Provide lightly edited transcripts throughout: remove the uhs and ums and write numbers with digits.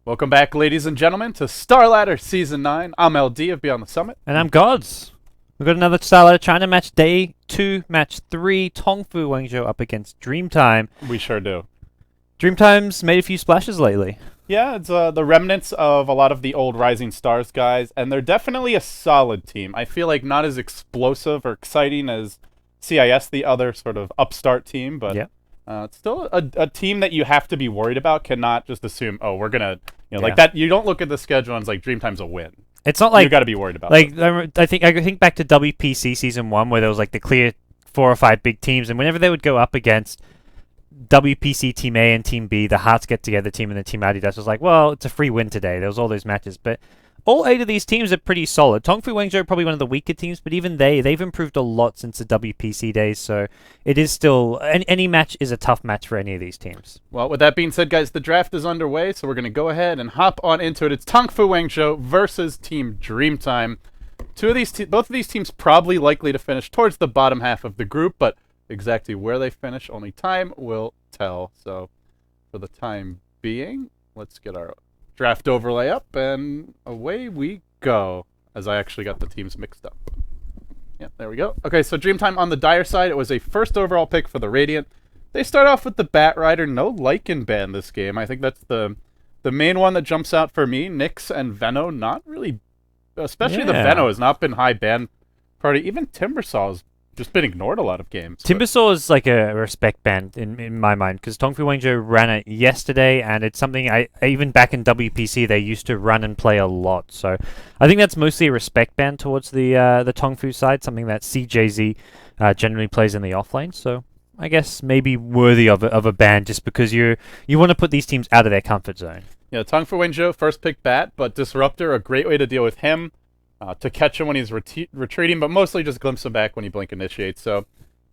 Welcome back, ladies and gentlemen, to Starladder Season 9. I'm LD of Beyond the Summit. And I'm Gods. We've got another Starladder China match, Day 2, Match 3, Tongfu Wangzhou up against Dreamtime. We sure do. Dreamtime's made a few splashes lately. Yeah, it's the remnants of a lot of the old Rising Stars guys, and they're definitely a solid team. I feel like not as explosive or exciting as CIS, the other sort of upstart team, but Yeah. it's still a team that you have to be worried about, cannot just assume, oh, we're going to, like Yeah. that. You don't look at the schedule and it's like Dreamtime's a win. It's not like You got to be worried about like it. I think back to WPC Season 1 where there was like the clear 4 or 5 big teams, and whenever they would go up against WPC Team A and Team B, the Hearts Get Together team and the Team Adidas was like, well, it's a free win today. There was all those matches, but all 8 of these teams are pretty solid. Tongfu Wangzhou are probably one of the weaker teams, but even they've improved a lot since the WPC days, so it is still... Any match is a tough match for any of these teams. Well, with that being said, guys, the draft is underway, so we're going to go ahead and hop on into it. It's Tongfu Wangzhou versus Team Dreamtime. Both of these teams probably likely to finish towards the bottom half of the group, but exactly where they finish, only time will tell. So, for the time being, let's get our draft overlay up, and away we go, as I actually got the teams mixed up. Yeah, there we go. Okay, so Dreamtime on the Dire side, it was a first overall pick for the Radiant. They start off with the Bat Rider, no Lycan ban this game. I think that's the main one that jumps out for me. Nyx and Veno, not really, especially the Veno has not been high ban priority. Even Timbersaw has just been ignored a lot of games. Timbersaw is like a respect band in my mind, because Tongfu Wangzhou ran it yesterday, and it's something even back in WPC they used to run and play a lot. So I think that's mostly a respect band towards the Tongfu side, something that CJZ generally plays in the offlane. So I guess maybe worthy of a ban, just because you want to put these teams out of their comfort zone. Yeah, Tongfu Wangzhou, first pick Bat, but Disruptor, a great way to deal with him. To catch him when he's retreating, but mostly just glimpse him back when he blink initiates. So,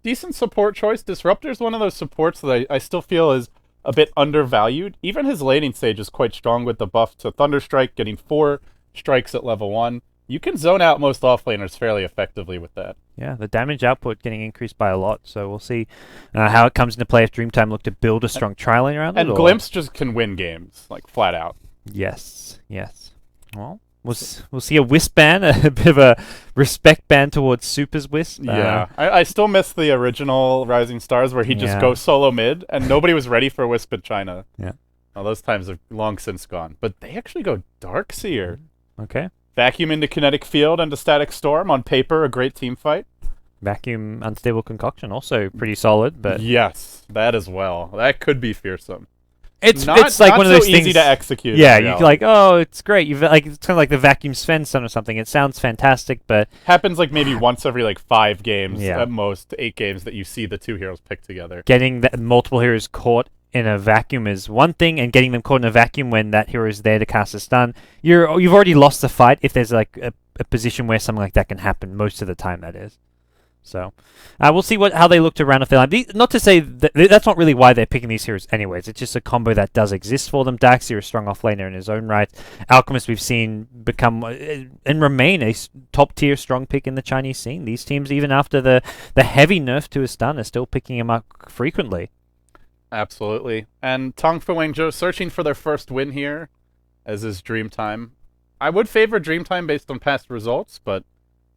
decent support choice. Disruptor's one of those supports that I still feel is a bit undervalued. Even his laning stage is quite strong with the buff to Thunderstrike, getting 4 strikes at level 1. You can zone out most offlaners fairly effectively with that. Yeah, the damage output getting increased by a lot, so we'll see how it comes into play if Dreamtime look to build a strong tri-lane around it. And Glimpse just can win games, like, flat out. Yes. Well... We'll see a Wisp ban, a bit of a respect ban towards Super's Wisp. Yeah, I still miss the original Rising Stars where he just goes solo mid, and nobody was ready for Wisp in China. Yeah. Well, those times have long since gone. But they actually go Darkseer. Okay. Vacuum into Kinetic Field and a Static Storm. On paper, a great team fight. Vacuum Unstable Concoction, also pretty solid, but... Yes, that as well. That could be fearsome. It's like one of those so things easy to execute. Yeah, you're like, oh, it's great. It's kind of like the Vacuum Sven stun or something. It sounds fantastic, but happens like maybe once every like 5 games at most, 8 games that you see the 2 heroes picked together. Getting multiple heroes caught in a vacuum is one thing, and getting them caught in a vacuum when that hero is there to cast a stun, you've already lost the fight. If there's like a position where something like that can happen, most of the time that is. So, we'll see how they look to round off their line. Not to say that's not really why they're picking these heroes anyways. It's just a combo that does exist for them. Darkseer is a strong offlaner in his own right. Alchemist we've seen become and remain a top-tier strong pick in the Chinese scene. These teams, even after the heavy nerf to his stun, are still picking him up frequently. Absolutely. And Tongfu Wangzhou searching for their first win here, as is Dreamtime. I would favor Dreamtime based on past results, but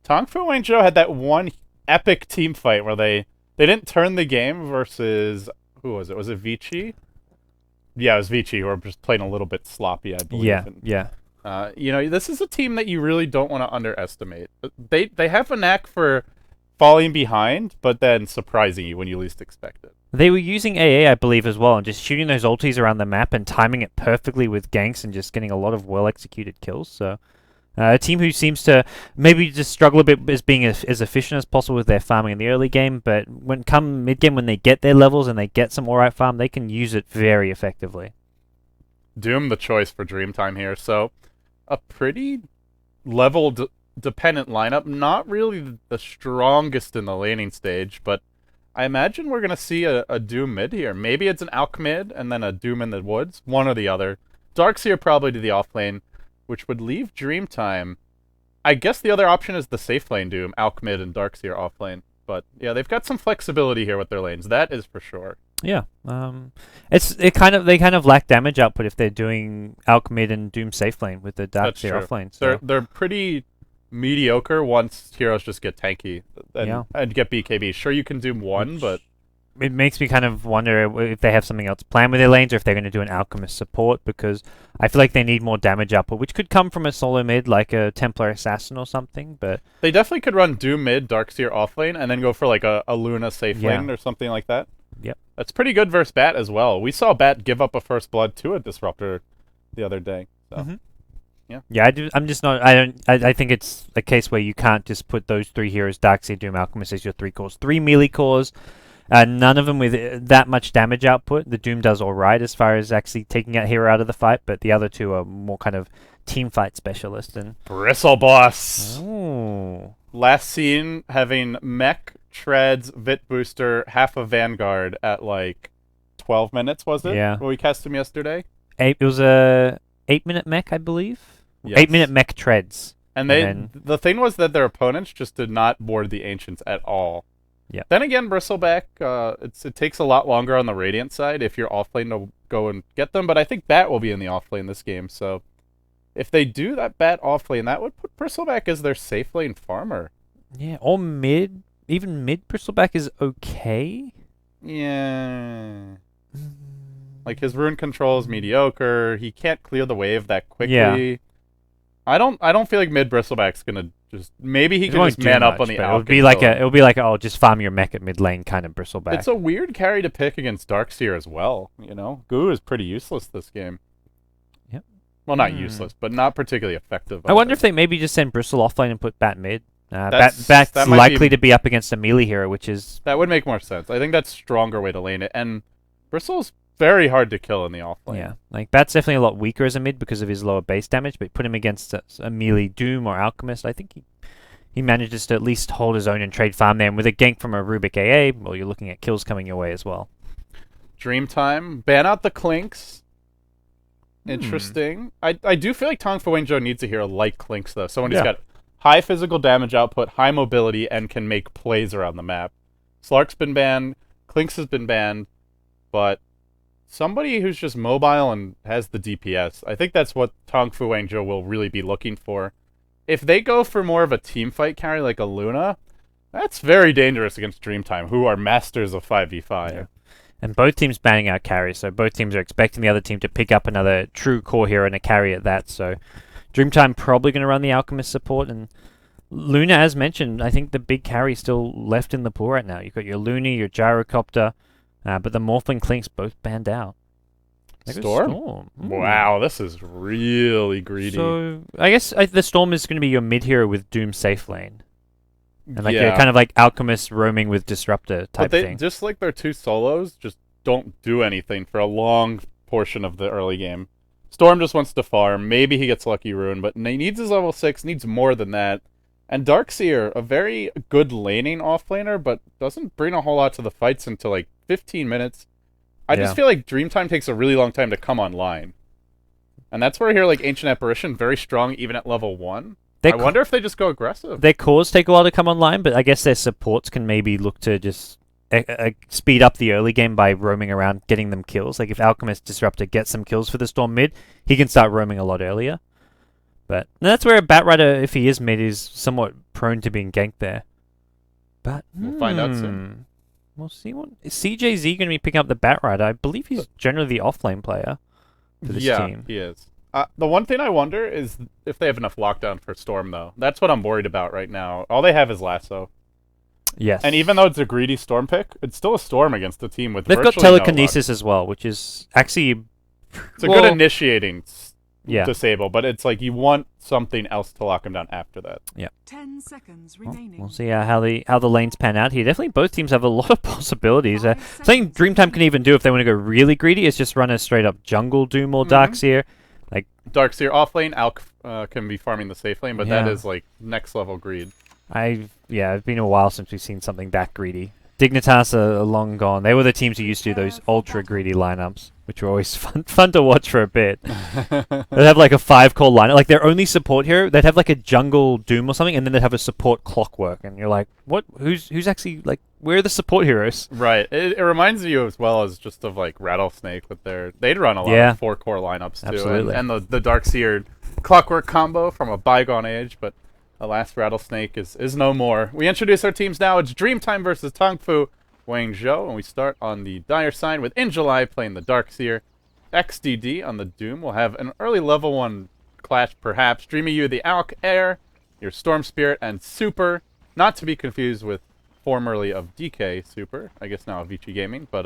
Tongfu Wangzhou had that one epic team fight where they didn't turn the game versus, who was it? Was it Vici? Yeah, it was Vici, who were just playing a little bit sloppy, I believe. Yeah. This is a team that you really don't want to underestimate. They have a knack for falling behind, but then surprising you when you least expect it. They were using AA, I believe, as well, and just shooting those ultis around the map and timing it perfectly with ganks and just getting a lot of well-executed kills, so... a team who seems to maybe just struggle a bit as being as efficient as possible with their farming in the early game, but when come mid-game, when they get their levels and they get some alright farm, they can use it very effectively. Doom the choice for Dreamtime here, so a pretty level-dependent lineup. Not really the strongest in the laning stage, but I imagine we're going to see a Doom mid here. Maybe it's an Alch mid and then a Doom in the woods, one or the other. Darkseer probably to the offlane, which would leave Dreamtime. I guess the other option is the safe lane Doom, Alch mid and Darkseer offlane. But yeah, they've got some flexibility here with their lanes. That is for sure. Yeah. They kind of lack damage output if they're doing Alch mid and Doom safe lane with the Darkseer off lane. So. They're pretty mediocre once heroes just get tanky and get BKB. Sure, you can Doom one, but it makes me kind of wonder if they have something else planned with their lanes or if they're going to do an Alchemist support, because I feel like they need more damage output, which could come from a solo mid like a Templar Assassin or something. But they definitely could run Doom mid, Darkseer off lane, and then go for like a Luna safe lane or something like that. Yep. That's pretty good versus Bat as well. We saw Bat give up a first blood to a Disruptor the other day. So. Yeah, I'm just not. I think it's a case where you can't just put those three heroes, Darkseer, Doom, Alchemist, as your three cores. Three melee cores, none of them with that much damage output. The Doom does all right as far as actually taking a hero out of the fight, but the other two are more kind of team fight specialists. And Bristle Boss. Ooh. Last seen having mech, treads, Vit booster, half a Vanguard at like 12 minutes, was it? Yeah. When we cast him yesterday? It was a 8-minute mech, I believe. Yes. 8-minute mech treads. And the thing was that their opponents just did not board the Ancients at all. Yeah. Then again, Bristleback, it takes a lot longer on the Radiant side if you're off lane to go and get them, but I think Bat will be in the off lane this game, so if they do that Bat off lane, that would put Bristleback as their safe lane farmer. Yeah, or mid. Even mid Bristleback is okay. Yeah. Like, his rune control is mediocre. He can't clear the wave that quickly. Yeah. I don't feel like mid Bristleback's gonna just maybe he can just man up on the It'll be like oh, just farm your mech at mid lane kind of Bristleback. It's a weird carry to pick against Darkseer as well, you know? Goo is pretty useless this game. Yep. Well, not useless, but not particularly effective. I wonder if they maybe just send Bristle offlane and put Bat mid. Bat's that might likely to be up against a melee hero, which is... That would make more sense. I think that's a stronger way to lane it. And Bristle's very hard to kill in the offlane. Yeah, like Bat's definitely a lot weaker as a mid because of his lower base damage, but put him against a melee Doom or Alchemist, I think he manages to at least hold his own and trade farm there. And with a gank from a Rubik AA, well, you're looking at kills coming your way as well. Dreamtime. Ban out the Clinks. Interesting. I do feel like Tongfu Wangzhou needs a hero like Clinks, though. Someone who's got high physical damage output, high mobility, and can make plays around the map. Slark's been banned. Clinks has been banned. But somebody who's just mobile and has the DPS. I think that's what Tongfu Wangzhou will really be looking for. If they go for more of a team fight carry like a Luna, that's very dangerous against Dreamtime, who are masters of 5v5. Yeah. And both teams banning out carries, so both teams are expecting the other team to pick up another true core hero and a carry at that. So Dreamtime probably going to run the Alchemist support, and Luna, as mentioned, I think the big carry still left in the pool right now. You've got your Luna, your Gyrocopter, but the Morphling Clinks both banned out. Storm? Wow, this is really greedy. So I guess the Storm is going to be your mid hero with Doom safe lane. And like you're kind of like Alchemist roaming with Disruptor type thing. Just like their two solos, just don't do anything for a long portion of the early game. Storm just wants to farm. Maybe he gets Lucky Rune, but he needs his level 6, needs more than that. And Darkseer, a very good laning offlaner, but doesn't bring a whole lot to the fights until like 15 minutes. I just feel like Dreamtime takes a really long time to come online. And that's where I hear like Ancient Apparition, very strong even at level 1. I wonder if they just go aggressive. Their cores take a while to come online, but I guess their supports can maybe look to just speed up the early game by roaming around, getting them kills. Like if Alchemist Disruptor gets some kills for the Storm mid, he can start roaming a lot earlier. But that's where a Batrider, if he is mid, is somewhat prone to being ganked there. But we'll find out soon. We'll see what... Is CJZ going to be picking up the Batrider? I believe he's generally the offlane player for this team. Yeah, he is. The one thing I wonder is if they have enough lockdown for Storm, though. That's what I'm worried about right now. All they have is Lasso. Yes. And even though it's a greedy Storm pick, it's still a Storm against the team with They've got Telekinesis as well, which is actually... It's a good initiating disable, but it's like you want something else to lock him down after that. Yeah. 10 seconds remaining. We'll see how the lanes pan out here. Definitely both teams have a lot of possibilities. Something Dreamtime can even do if they want to go really greedy is just run a straight up jungle Doom or Darkseer. Like Darkseer off lane, Alk can be farming the safe lane, but that is like next level greed. It's been a while since we've seen something that greedy. Dignitas are long gone. They were the teams who used to do those ultra greedy lineups. which are always fun to watch for a bit. They'd have like a 5-core lineup. Like their only support hero, they'd have like a jungle Doom or something, and then they'd have a support Clockwork, and you're like, what? Who's actually like? Where are the support heroes? Right. It reminds you as well as just of like Rattlesnake with they'd run a lot of 4-core lineups too, Absolutely. and the Darkseer Clockwork combo from a bygone age, but alas, Rattlesnake is no more. We introduce our teams now. It's Dreamtime versus Tongfu Wangzhou, and we start on the Dire side with In July playing the Darkseer. XDD on the Doom will have an early level 1 clash perhaps. Dreamy You the Alk Air, your Storm Spirit, and Super, not to be confused with formerly of DK Super, I guess now Avicii Gaming, but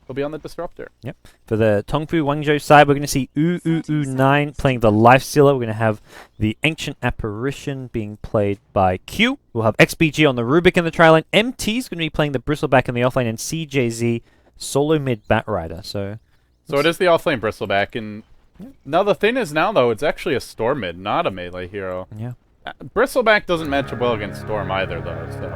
he'll be on the Disruptor. Yep. For the Tongfu Wangzhou side, we're going to see 9 playing the Lifestealer. We're going to have the Ancient Apparition being played by Q. We'll have XBG on the Rubik in the tri lane. MT is going to be playing the Bristleback in the offlane, and CJZ solo mid Batrider. So it is the offlane Bristleback, and now the thing is now though, it's actually a Storm mid, not a melee hero. Yeah. Bristleback doesn't match up well against Storm either though, so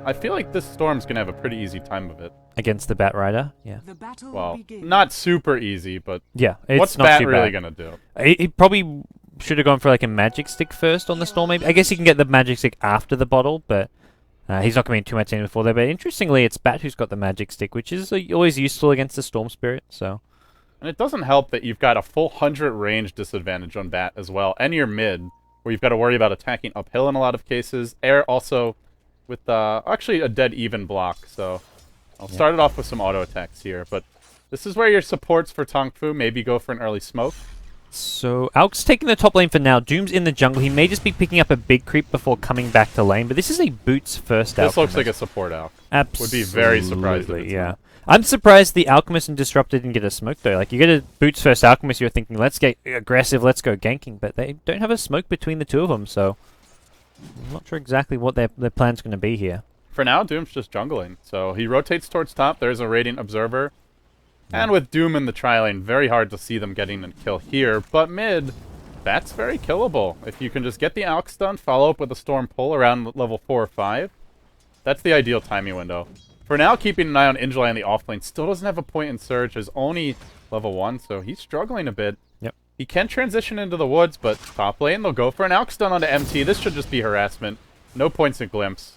I feel like this Storm's gonna have a pretty easy time of it. Against the Batrider, yeah. The battle Well, begins. not super easy, but Yeah, it's what's not Bat too really bad. gonna do? He probably should have gone for like a Magic Stick first on the Storm, maybe. I guess he can get the Magic Stick after the bottle, but he's not going to be too much in before there. But interestingly, it's Bat who's got the Magic Stick, which is always useful against the Storm Spirit, so... And it doesn't help that you've got a full 100 range disadvantage on Bat as well, and you're mid, where you've got to worry about attacking uphill in a lot of cases. Air also with actually a dead even block, so I'll start it off with some auto attacks here, but this is where your supports for Tongfu maybe go for an early smoke. So, Alk's taking the top lane for now. Doom's in the jungle. He may just be picking up a big creep before coming back to lane, but this is a Boots first Alchemist. This looks like a support Alk. Absolutely, Would be very surprised if it's yeah. not. I'm surprised the Alchemist and Disruptor didn't get a smoke, though. Like, you get a Boots first Alchemist, you're thinking, let's get aggressive, let's go ganking, but they don't have a smoke between the two of them, so... I'm not sure exactly what their plan's going to be here. For now, Doom's just jungling, so he rotates towards top. There's a Radiant Observer. And with Doom in the tri-lane, very hard to see them getting a kill here. But mid, that's very killable. If you can just get the Alk stun, follow up with a Storm Pull around level 4 or 5, that's the ideal timing window. For now, keeping an eye on Injulai in the offlane. Still doesn't have a point in Surge. Is only level 1, so he's struggling a bit. Yep. He can transition into the woods, but top lane, they'll go for an Alk stun onto MT. This should just be harassment. No points in Glimpse.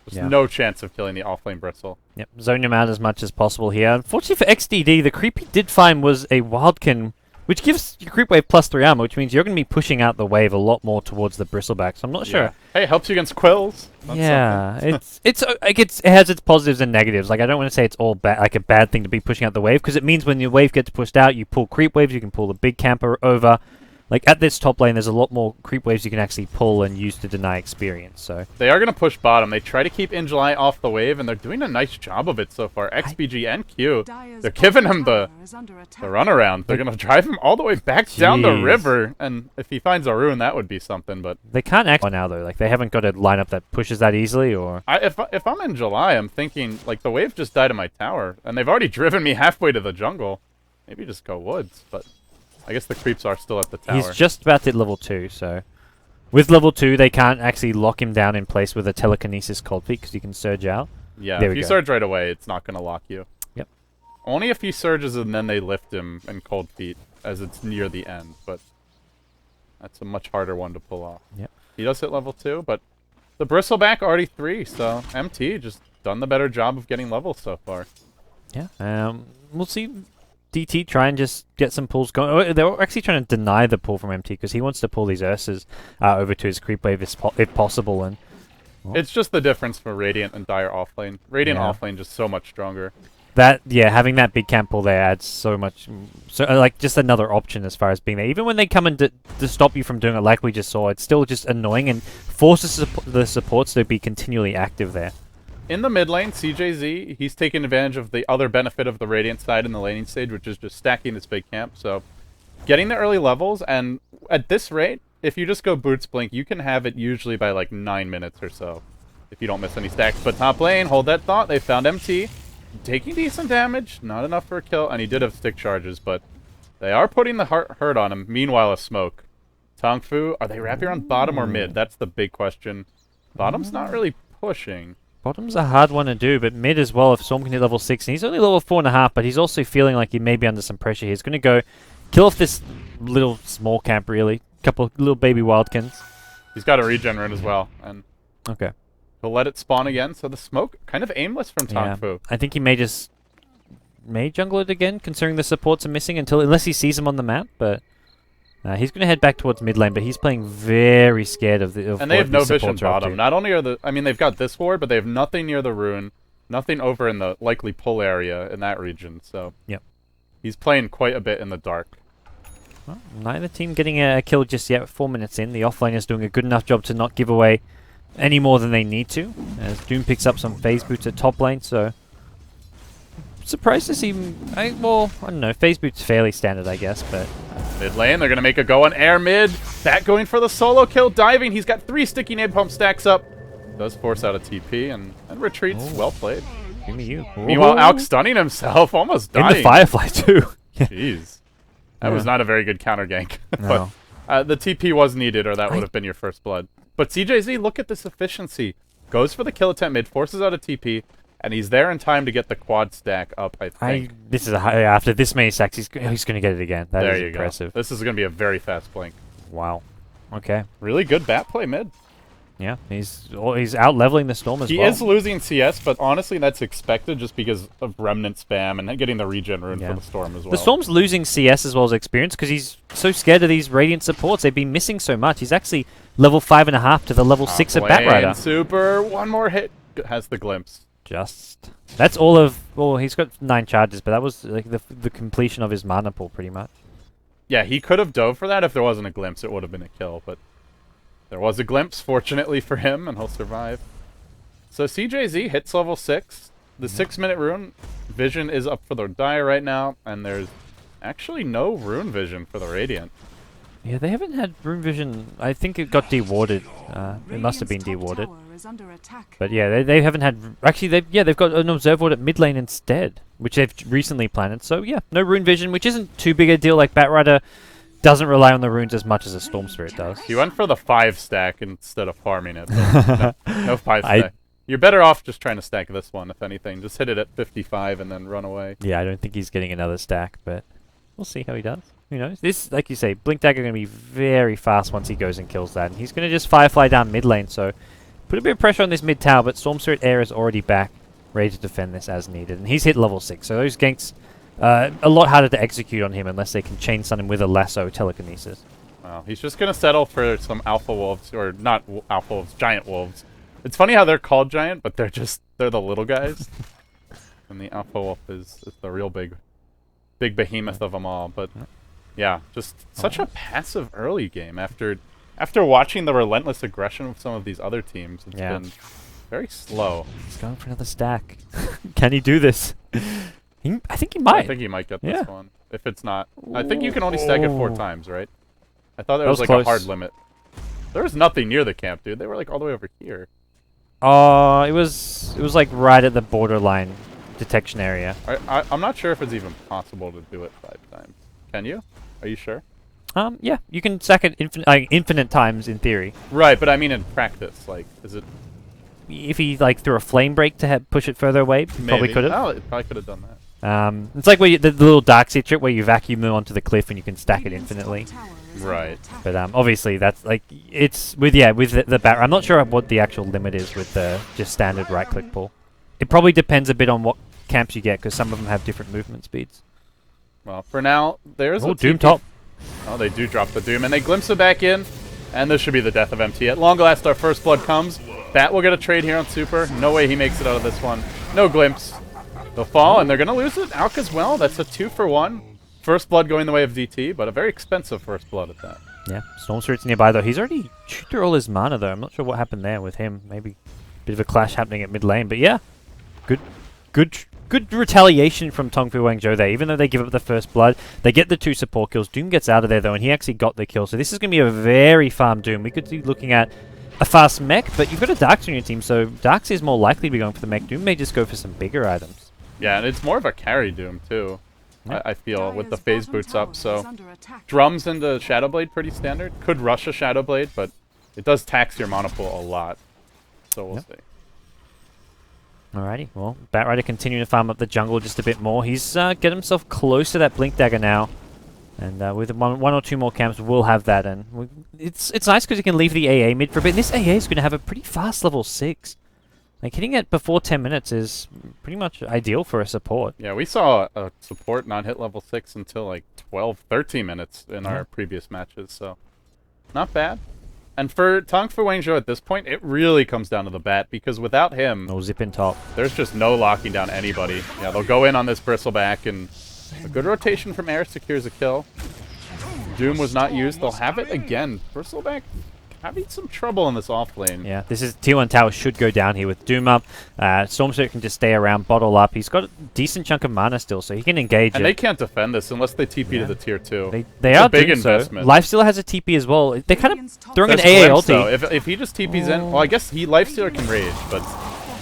There's no chance of killing the offlane Bristle. Yep, zone him out as much as possible here. Unfortunately for XDD, the creep he did find was a Wildkin, which gives your creep wave +3 armor, which means you're going to be pushing out the wave a lot more towards the Bristleback. So I'm not sure. Hey, helps you against Quills. That's Yeah, something. it has its positives and negatives. Like I don't want to say it's all bad, like a bad thing to be pushing out the wave, because it means when your wave gets pushed out, you pull creep waves. You can pull the big camper over. Like at this top lane, there's a lot more creep waves you can actually pull and use to deny experience. So They are going to push bottom. They try to keep Injulai off the wave, and they're doing a nice job of it so far. XBG and Q, Dyer's they're giving bottom him the tower is under attack. runaround. They're going to drive him all the way back down the Jeez. river, and if he finds a ruin, that would be something. But they can't act now though. Like they haven't got a lineup that pushes that easily, or if I'm in July, I'm thinking, like, the wave just died in my tower, and they've already driven me halfway to the jungle. Maybe just go woods, but I guess the creeps are still at the tower. he's just about to hit level 2. So with level 2, they can't actually lock him down in place with a telekinesis cold feet because you can surge out. Yeah, There if we you go. surge right away, it's not going to lock you. Yep. Only if he surges and then they lift him in cold feet as it's near the end, but that's a much harder one to pull off. Yep. He does hit level 2, but the Bristleback already 3, so MT just done the better job of getting levels so far. Yeah. We'll see. DT try and just get some pulls going. Oh, they were actually trying to deny the pull from MT because he wants to pull these Ursas over to his creep wave if possible. And It's just the difference for Radiant and Dire offlane. Radiant Yeah. offlane just so much stronger. having that big camp pull there adds so much. So like just another option as far as being there. Even when they come in to stop you from doing it, like we just saw, it's still just annoying and forces the supports to be continually active there. In the mid lane, CJZ, he's taking advantage of the other benefit of the Radiant side in the laning stage, which is just stacking this big camp. So getting the early levels, and at this rate, if you just go Boots Blink, you can have it usually by like 9 minutes or so, if you don't miss any stacks. But top lane, hold that thought, they found MT, taking decent damage, not enough for a kill, and he did have stick charges, but they are putting the hurt on him. Meanwhile, a smoke. Tongfu, are they wrapping around bottom or mid? That's the big question. Bottom's not really pushing. Bottom's a hard one to do, but mid as well if Storm can hit level 6. And he's only level 4.5, but he's also feeling like he may be under some pressure here. He's going to go kill off this little small camp, really. Couple little baby wildkins. He's got a regen rune as well, and Okay. he'll let it spawn again. So the smoke, kind of aimless from Tongfu. I think he may jungle it again, considering the supports are missing unless he sees them on the map, but he's going to head back towards mid lane, but he's playing very scared of And they have no vision supports are up bottom. to. Not only are they've got this ward, but they have nothing near the rune, nothing over in the likely pull area in that region. So Yep. he's playing quite a bit in the dark. Well, neither team getting a kill just yet. 4 minutes in, the offlane is doing a good enough job to not give away any more than they need to, as Doom picks up some phase boots at top lane, so surprised to see I don't know, phase boots fairly standard, I guess, but Mid lane, they're going to make a go on air mid. Bat going for the solo kill, diving. He's got 3 sticky nade pump stacks up. Does force out a TP and retreats. Oh. Well played. give me you. Meanwhile, Alk stunning himself, almost In dying. the Firefly too. Yeah. Jeez. That Yeah. was not a very good counter gank. No. But the TP was needed, or that would have been your first blood. But CJZ, look at this efficiency. Goes for the kill attempt mid, forces out a TP, and he's there in time to get the quad stack up, I think. This is after this many stacks, he's going to get it again. That there is you impressive. go. This is going to be a very fast blink. Wow. Okay. Really good bat play mid. Yeah, he's out leveling the Storm as He well. is losing CS, but honestly, that's expected just because of Remnant spam and getting the regen rune Yeah. for the Storm as well. The Storm's losing CS as well as experience because he's so scared of these Radiant supports. They've been missing so much. He's actually level 5.5 to the level 6 of Batrider. Super. One more hit. Has the glimpse. That's all of... Well, he's got 9 charges, but that was like the completion of his mana pool, pretty much. Yeah, he could have dove for that if there wasn't a glimpse. It would have been a kill, but there was a glimpse, fortunately for him, and he'll survive. So CJZ hits level 6. The 6-minute rune vision is up for the die right now, and there's actually no rune vision for the Radiant. Yeah, they haven't had Rune Vision. I think it got dewarded. It must have been dewarded. But yeah, they haven't had... Actually, they've got an Observe Ward at mid lane instead, which they've recently planted. So yeah, no Rune Vision, which isn't too big a deal. Like Batrider doesn't rely on the runes as much as a Storm Spirit does. He went for the 5 stack instead of farming it. No 5 stack. You're better off just trying to stack this one, if anything. Just hit it at 55 and then run away. Yeah, I don't think he's getting another stack, but we'll see how he does. Who knows? This, like you say, Blink Dagger going to be very fast once he goes and kills that. And he's going to just Firefly down mid lane, so put a bit of pressure on this mid tower, but Storm Spirit Air is already back, ready to defend this as needed. And he's hit level 6, so those ganks a lot harder to execute on him unless they can chain stun him with a lasso telekinesis. Well, he's just going to settle for some alpha wolves, or not alpha wolves, giant wolves. It's funny how they're called giant, but they're the little guys. And the alpha wolf is the real big behemoth of them all. But yeah, just such a passive early game after watching the relentless aggression of some of these other teams. It's been very slow. He's going for another stack. Can he do this? I think he might. I think he might get this one. If it's not, I think you can only stack it 4 times, right? I thought that was like close. a hard limit. There was nothing near the camp, dude. They were like all the way over here. It was like right at the borderline detection area. I'm not sure if it's even possible to do it 5 times. Can you? Are you sure? Yeah, you can stack it infinite times in theory. Right, but I mean in practice, like, is it? If he like threw a flame break to push it further away, he probably could have. Oh, it probably could have done that. It's like where the little dark sea trip where you vacuum them onto the cliff and you can stack it infinitely. Right. But obviously that's like it's with the bat. I'm not sure what the actual limit is with the just standard right click pull. It probably depends a bit on what camps you get because some of them have different movement speeds. Well, for now, there's a Doom TP. top. Oh, they do drop the Doom, and they glimpse it back in, and this should be the death of MT. At long last, our first blood comes. Bat will get a trade here on Super. No way he makes it out of this one. No glimpse. They'll fall, and they're going to lose it. Alk as well. That's a 2-for-1. First blood going the way of DT, but a very expensive first blood at that. Yeah, Storm Spirit's nearby though. He's already chewed through all his mana though. I'm not sure what happened there with him. Maybe a bit of a clash happening at mid lane, but yeah, good retaliation from Tongfu Wangzhou there. Even though they give up the first blood, they get the 2 support kills. Doom gets out of there though, and he actually got the kill. So this is going to be a very farm Doom. We could be looking at a fast mech, but you've got a Darks on your team, so Darks is more likely to be going for the mech. Doom may just go for some bigger items. Yeah, and it's more of a carry Doom too. Yeah. I feel with the phase boots up, so drums into Shadowblade pretty standard. Could rush a Shadowblade, but it does tax your mana pool a lot. So we'll see. Alrighty, well, Batrider continuing to farm up the jungle just a bit more. He's get himself close to that Blink Dagger now. And with one or two more camps, we'll have that. And it's nice because you can leave the AA mid for a bit. And this AA is going to have a pretty fast level 6. Like, hitting it before 10 minutes is pretty much ideal for a support. Yeah, we saw a support not hit level 6 until like 12, 13 minutes in our previous matches, so not bad. And for Tongfu Wangzhou at this point, it really comes down to the bat, because without him, No zip in top. there's just no locking down anybody. Yeah, they'll go in on this Bristleback, and a good rotation from Air secures a kill. Doom was not used. They'll have it again. Bristleback having some trouble in this off lane. Yeah, this is Tier 1 tower should go down here with Doom up. Stormsurge can just stay around, bottle up. He's got a decent chunk of mana still, so he can engage And it. they can't defend this unless they TP to the Tier 2. They It's are a big doing so. investment. Lifestealer has a TP as well. They're kind of throwing an That's AA Glimpse, though. ulti. If he just TP's in, well, I guess Lifestealer can rage, but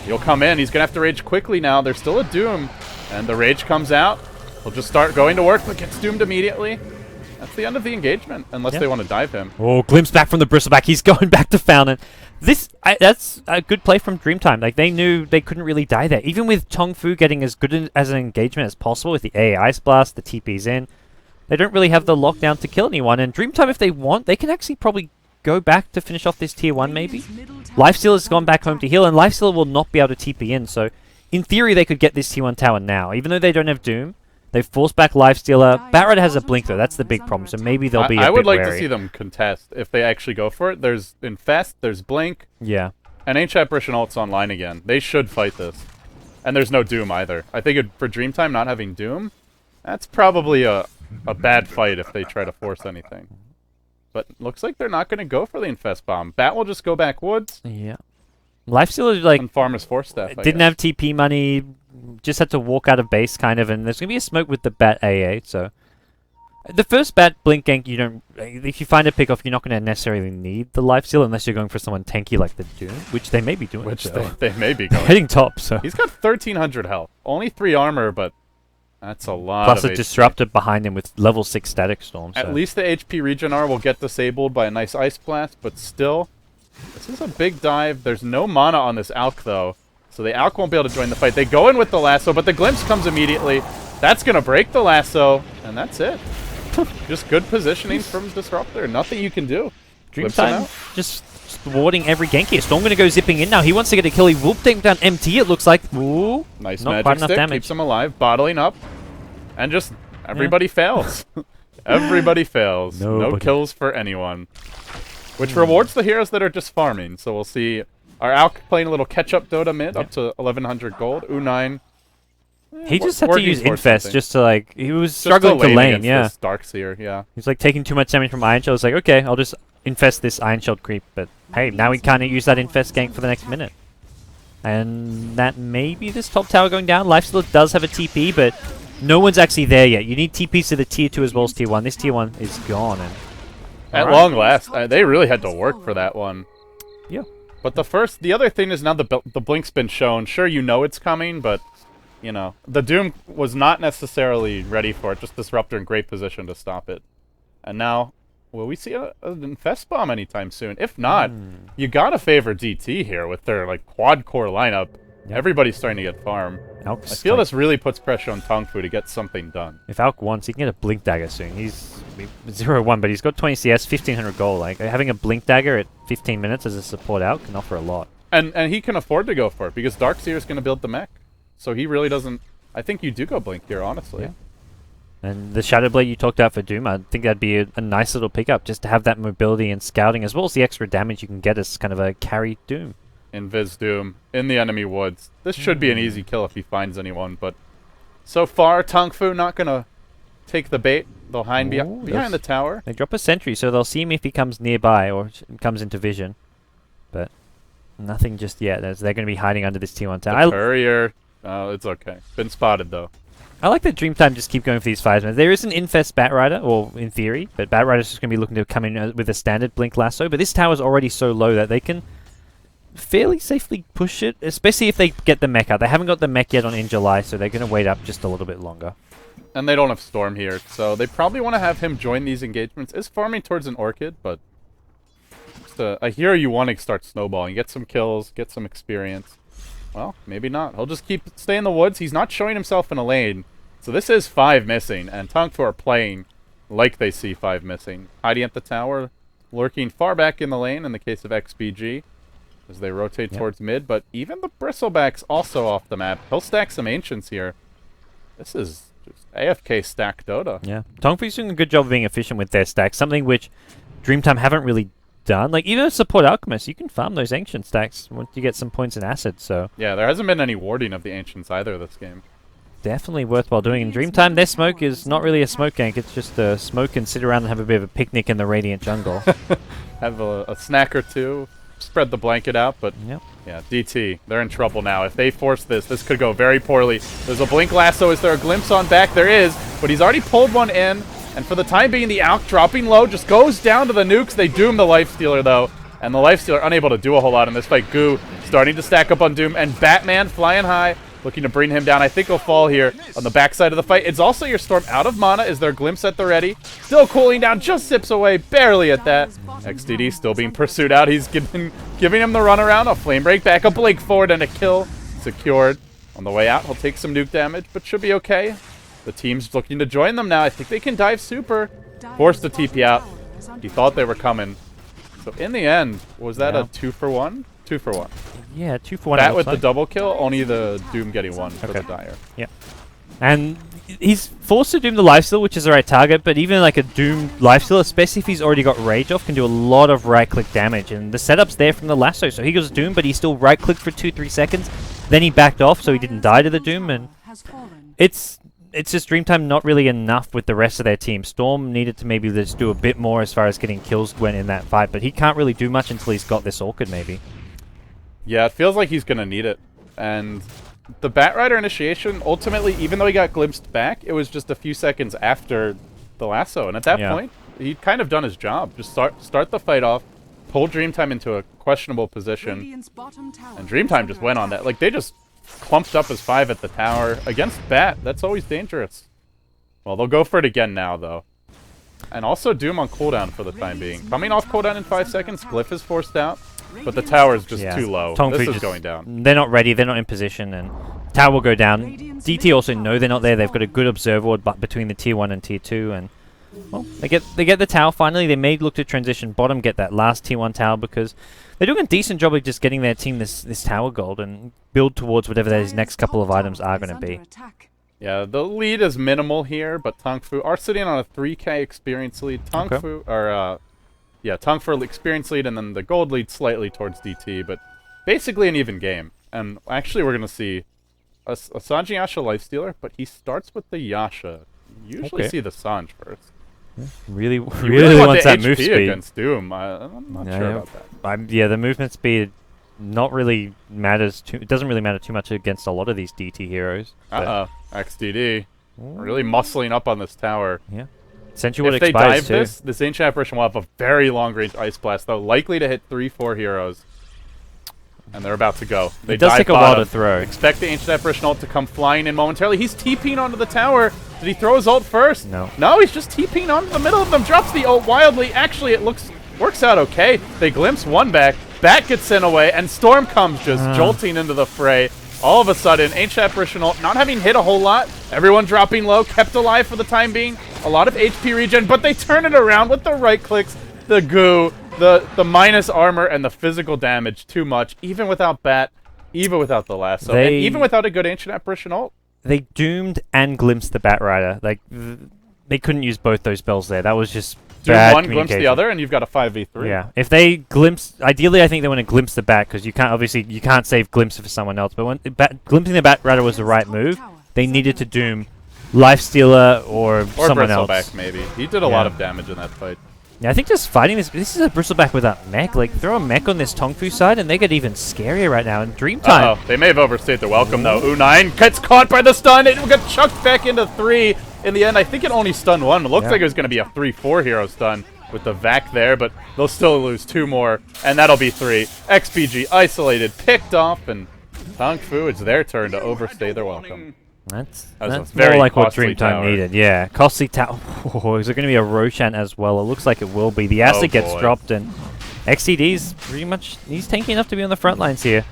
he'll come in. He's going to have to rage quickly now. There's still a Doom, and the rage comes out. He'll just start going to work, but gets doomed immediately. That's the end of the engagement, unless they want to dive him. Oh, glimpse back from the Bristleback. He's going back to Fountain. That's a good play from Dreamtime. Like, they knew they couldn't really die there. Even with Tongfu getting as good as an engagement as possible with the AA Ice Blast, the TP's in, they don't really have the lockdown to kill anyone. And Dreamtime, if they want, they can actually probably go back to finish off this Tier 1 maybe. Lifestealer's gone back home to heal, and Lifestealer will not be able to TP in. So, in theory, they could get this Tier 1 tower now. Even though they don't have Doom, they've forced back Lifestealer. Batrider has a blink though, that's the big problem, so maybe they'll be a bit I would like to wary. see them contest if they actually go for it. There's Infest, there's Blink, Yeah. and Ancient Apparition ult's online again. They should fight this. And there's no Doom either. I think for Dreamtime not having Doom, that's probably a bad fight if they try to force anything. But looks like they're not going to go for the Infest Bomb. Bat will just go back woods Yeah. Lifestealer, like, and farm his Force Staff, I didn't guess. have TP money, just had to walk out of base, kind of, and there's going to be a smoke with the Bat AA, so... The first Bat Blink gank, you don't... If you find a pick-off, you're not going to necessarily need the Lifesteal unless you're going for someone tanky like the Doom, which they may be doing. Which so. they may be going. Heading top, so... He's got 1,300 health. Only 3 armor, but that's a lot Plus of a HP. Disruptor behind him with level 6 Static Storm, so... At least the HP regen R will get disabled by a nice Ice Blast, but still, this is a big dive. There's no mana on this Alk, though, so the Alk won't be able to join the fight. They go in with the lasso, but the Glimpse comes immediately. That's going to break the lasso, and that's it. Just good positioning from Disruptor. Nothing you can do. Glimpse him Dreamtime out. just thwarting every gank here. Storm going to go zipping in now. He wants to get a kill. He will take down MT, it looks like. Ooh. Nice Not magic quite enough stick, damage. keeps him alive, bottling up, and just everybody fails. Everybody fails. No Nobody. kills for anyone. Which rewards the heroes that are just farming. So we'll see our Alk playing a little catch-up Dota mid up to 1,100 gold. U9. He just had to working use towards Infest something. just to, like, he was Just struggling to lane, against yeah. this Darkseer, yeah. He's like taking too much damage from Iron Shell. It's like, okay, I'll just infest this Iron Shell creep. But hey, now we can't use that infest gank for the next minute. And that may be this top tower going down. Lifestealer does have a TP, but no one's actually there yet. You need TPs to the Tier 2 as well as Tier 1. This Tier 1 is gone. And At long last, they really had to work for that one. yeah. But the other thing is now the Blink's been shown. Sure, you know it's coming, but, you know, the Doom was not necessarily ready for it. Just Disruptor in great position to stop it. And now, will we see an Infest Bomb anytime soon? If not, you gotta favor DT here with their, like, quad-core lineup. Yep. Everybody's starting to get farm. Alk's I feel like- this really puts pressure on Tongfu to get something done. If Alk wants, he can get a Blink Dagger soon. He's 0-1, but he's got 20 CS, 1,500 gold. Like, having a Blink Dagger at 15 minutes as a support Alk can offer a lot. And he can afford to go for it, because Darkseer is going to build the mech. So he really doesn't... I think you do go Blink here, honestly. Yeah. And the Shadow Blade you talked about for Doom, I think that'd be a nice little pickup, just to have that mobility and scouting, as well as the extra damage you can get as kind of a carry Doom. Invis Doom in the enemy woods. This should be an easy kill if he finds anyone, but so far, Tongfu not going to take the bait. They'll hide behind the tower. They drop a sentry, so they'll see him if he comes nearby or comes into vision. But nothing just yet. They're going to be hiding under this Tier 1 tower. The courier. Oh, it's okay. Been spotted, though. I like that Dreamtime just keep going for these fives, man. There is an Infest Batrider, or in theory, but Batrider's just going to be looking to come in with a standard Blink Lasso, but this tower's already so low that they can fairly safely push it, especially if they get the mech out. They haven't got the mech yet on in July, so they're going to wait up just a little bit longer. And they don't have Storm here, so they probably want to have him join these engagements. Is farming towards an Orchid, but just a hero you want to start snowballing. Get some kills, get some experience. Well, maybe not. He'll just stay in the woods. He's not showing himself in a lane. So this is 5 missing, and Tongfu are playing like they see 5 missing. Hiding at the tower, lurking far back in the lane in the case of XBG as they rotate towards mid, but even the Bristleback's also off the map. He'll stack some Ancients here. This is just AFK stack Dota. Yeah. Tongfu's doing a good job of being efficient with their stacks, something which Dreamtime haven't really done. Like, even as support Alchemist, you can farm those Ancient stacks once you get some points in Acid, so... Yeah, there hasn't been any warding of the Ancients either this game. Definitely worthwhile doing. In Dreamtime, their smoke is not really a smoke gank, it's just a smoke and sit around and have a bit of a picnic in the Radiant jungle. Have a snack or two, spread the blanket out, but Yep. yeah, DT, they're in trouble now. If they force this, this could go very poorly. There's a Blink Lasso. Is there a glimpse on back? There is, but he's already pulled one in, and for the time being, the Alk dropping low just goes down to the nukes. They doom the Lifestealer, though, and the Lifestealer unable to do a whole lot in this fight. Goo starting to stack up on Doom, and Batman flying high, looking to bring him down. I think he'll fall here on the backside of the fight. It's also your Storm out of mana. Is there a glimpse at the ready? Still cooling down, just zips away, barely at that. XDD still being pursued out. He's giving him the runaround. A flame break, back up Blake forward, and a kill secured. On the way out, he'll take some nuke damage, but should be okay. The team's looking to join them now. I think they can dive super. Forced the TP out. He thought they were coming. So in the end, was that a 2-for-1? 2-for-1. Yeah, 2 for 1. That with the double kill, only the Doom getting 1 for the Dire. Yeah. And he's forced to Doom the Lifesteal, which is the right target, but even like a Doom Lifesteal, especially if he's already got Rage off, can do a lot of right-click damage. And the setup's there from the Lasso, so he goes Doom, but he still right-clicked for 2-3 seconds. Then he backed off, so he didn't die to the Doom, and it's just Dreamtime not really enough with the rest of their team. Storm needed to maybe just do a bit more as far as getting kills went in that fight, but he can't really do much until he's got this Orchid, maybe. Yeah, it feels like he's going to need it. And the Batrider initiation, ultimately, even though he got glimpsed back, it was just a few seconds after the Lasso. And at that point, he'd kind of done his job. Just start the fight off, pull Dreamtime into a questionable position, and Dreamtime just went on that. Like, they just clumped up as 5 at the tower. Against Bat, that's always dangerous. Well, they'll go for it again now, though. And also Doom on cooldown for the time being. Coming off cooldown in 5 seconds, Glyph is forced out. But the tower is just too low. This is going down. They're not ready. They're not in position, and tower will go down. DT also know they're not there. They've got a good observer ward between the tier 1 and tier 2, and well, they get the tower finally. They may look to transition bottom, get that last tier 1 tower, because they're doing a decent job of just getting their team this tower gold and build towards whatever those next couple of items are going to be. Yeah, the lead is minimal here, but Tongfu are sitting on a 3k experience lead. Tongfu Tongfu experience lead, and then the gold lead slightly towards DT, but basically an even game. And actually, we're going to see a Sanji Yasha Lifestealer, but he starts with the Yasha. You usually see the Sanj first. Yeah, really want wants the that HP move speed against Doom. I'm not sure about that. Yeah, the movement speed not really matters. It doesn't really matter too much against a lot of these DT heroes. XDD really muscling up on this tower. Yeah. Sentry Ward if they expires dive this Ancient Apparition will have a very long-range Ice Blast, though, likely to hit 3-4 heroes. And they're about to go. They it does dive take a while to throw. Expect the Ancient Apparition ult to come flying in momentarily. He's TPing onto the tower. Did he throw his ult first? No. No, he's just TPing onto the middle of them. Drops the ult wildly. Actually, it works out okay. They glimpse one back. Bat gets sent away, and Storm comes just jolting into the fray. All of a sudden, Ancient Apparition ult not having hit a whole lot. Everyone dropping low, kept alive for the time being. A lot of HP regen, but they turn it around with the right clicks, the goo, the minus armor, and the physical damage. Too much, even without Bat, even without the lasso, and even without a good Ancient Apparition ult. They doomed and glimpsed the Batrider. Like, they couldn't use both those spells there. That was just bad one, glimpse the other, and you've got a 5v3. Yeah, if they glimpse, ideally I think they want to glimpse the Bat, because you can't save glimpse for someone else. But when glimpsing the Batrider was the right move, they needed to doom Lifestealer or someone else. Bristleback, maybe. He did a lot of damage in that fight. Yeah, I think just fighting this is a Bristleback without mech. Like, throw a mech on this Tongfu side, and they get even scarier right now in Dreamtime. They may have overstayed their welcome, though. U9 gets caught by the stun. It got chucked back into 3. In the end, I think it only stunned 1. It looks like it was going to be a 3-4 hero stun with the Vac there, but they'll still lose 2 more, and that'll be 3. XPG isolated, picked off, and Tongfu, it's their turn to overstay their welcome. That's very more like what costly Dreamtime tower. needed. Yeah, costly tower. Oh, is there going to be a Roshan as well? It looks like it will be. The acid gets dropped, and XCD's pretty much, he's tanky enough to be on the front lines here.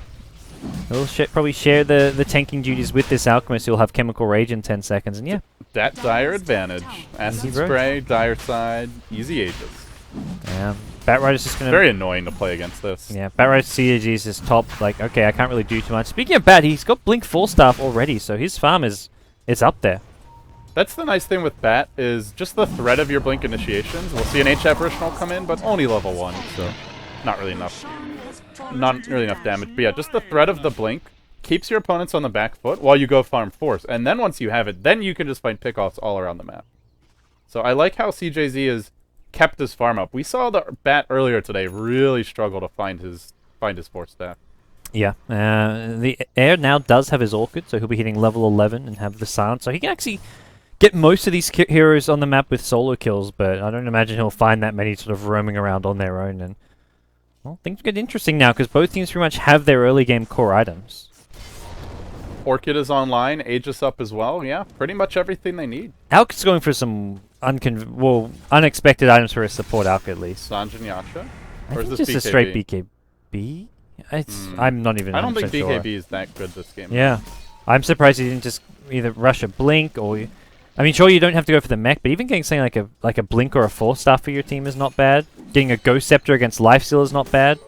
He'll probably share the tanking duties with this Alchemist who'll have Chemical Rage in 10 seconds, and yeah. That dire advantage. Acid Easy Spray, dire side, easy Aegis. Yeah. Batrider's just gonna... Very annoying to play against this. Yeah, Batrider's CAG is his top, like, okay, I can't really do too much. Speaking of Bat, he's got Blink 4 staff already, so his farm is up there. That's the nice thing with Bat, is just the threat of your Blink initiations. We'll see an H apparition will come in, but only level 1, so not really enough. Not really enough damage. But yeah, just the threat of the Blink keeps your opponents on the back foot while you go farm Force. And then once you have it, then you can just find pickoffs all around the map. So I like how CJZ has kept his farm up. We saw the Bat earlier today really struggle to find his Force staff. Yeah, the Air now does have his Orchid, so he'll be hitting level 11 and have the Silence. So he can actually get most of these heroes on the map with solo kills, but I don't imagine he'll find that many sort of roaming around on their own. And well, things get interesting now because both teams pretty much have their early game core items. Orchid is online, Aegis up as well. Yeah, pretty much everything they need. Alk is going for some unexpected items for his support Alk at least. Sanjin Yasha? I Or is think this just BKB? a straight BKB. I'm not even. I don't think 100% sure. BKB is that good this game. Yeah, I'm surprised he didn't just either rush a Blink or. I mean, sure you don't have to go for the mech, but even getting something like a Blink or a Force staff for your team is not bad. Getting a Ghost Scepter against Lifesteal is not bad.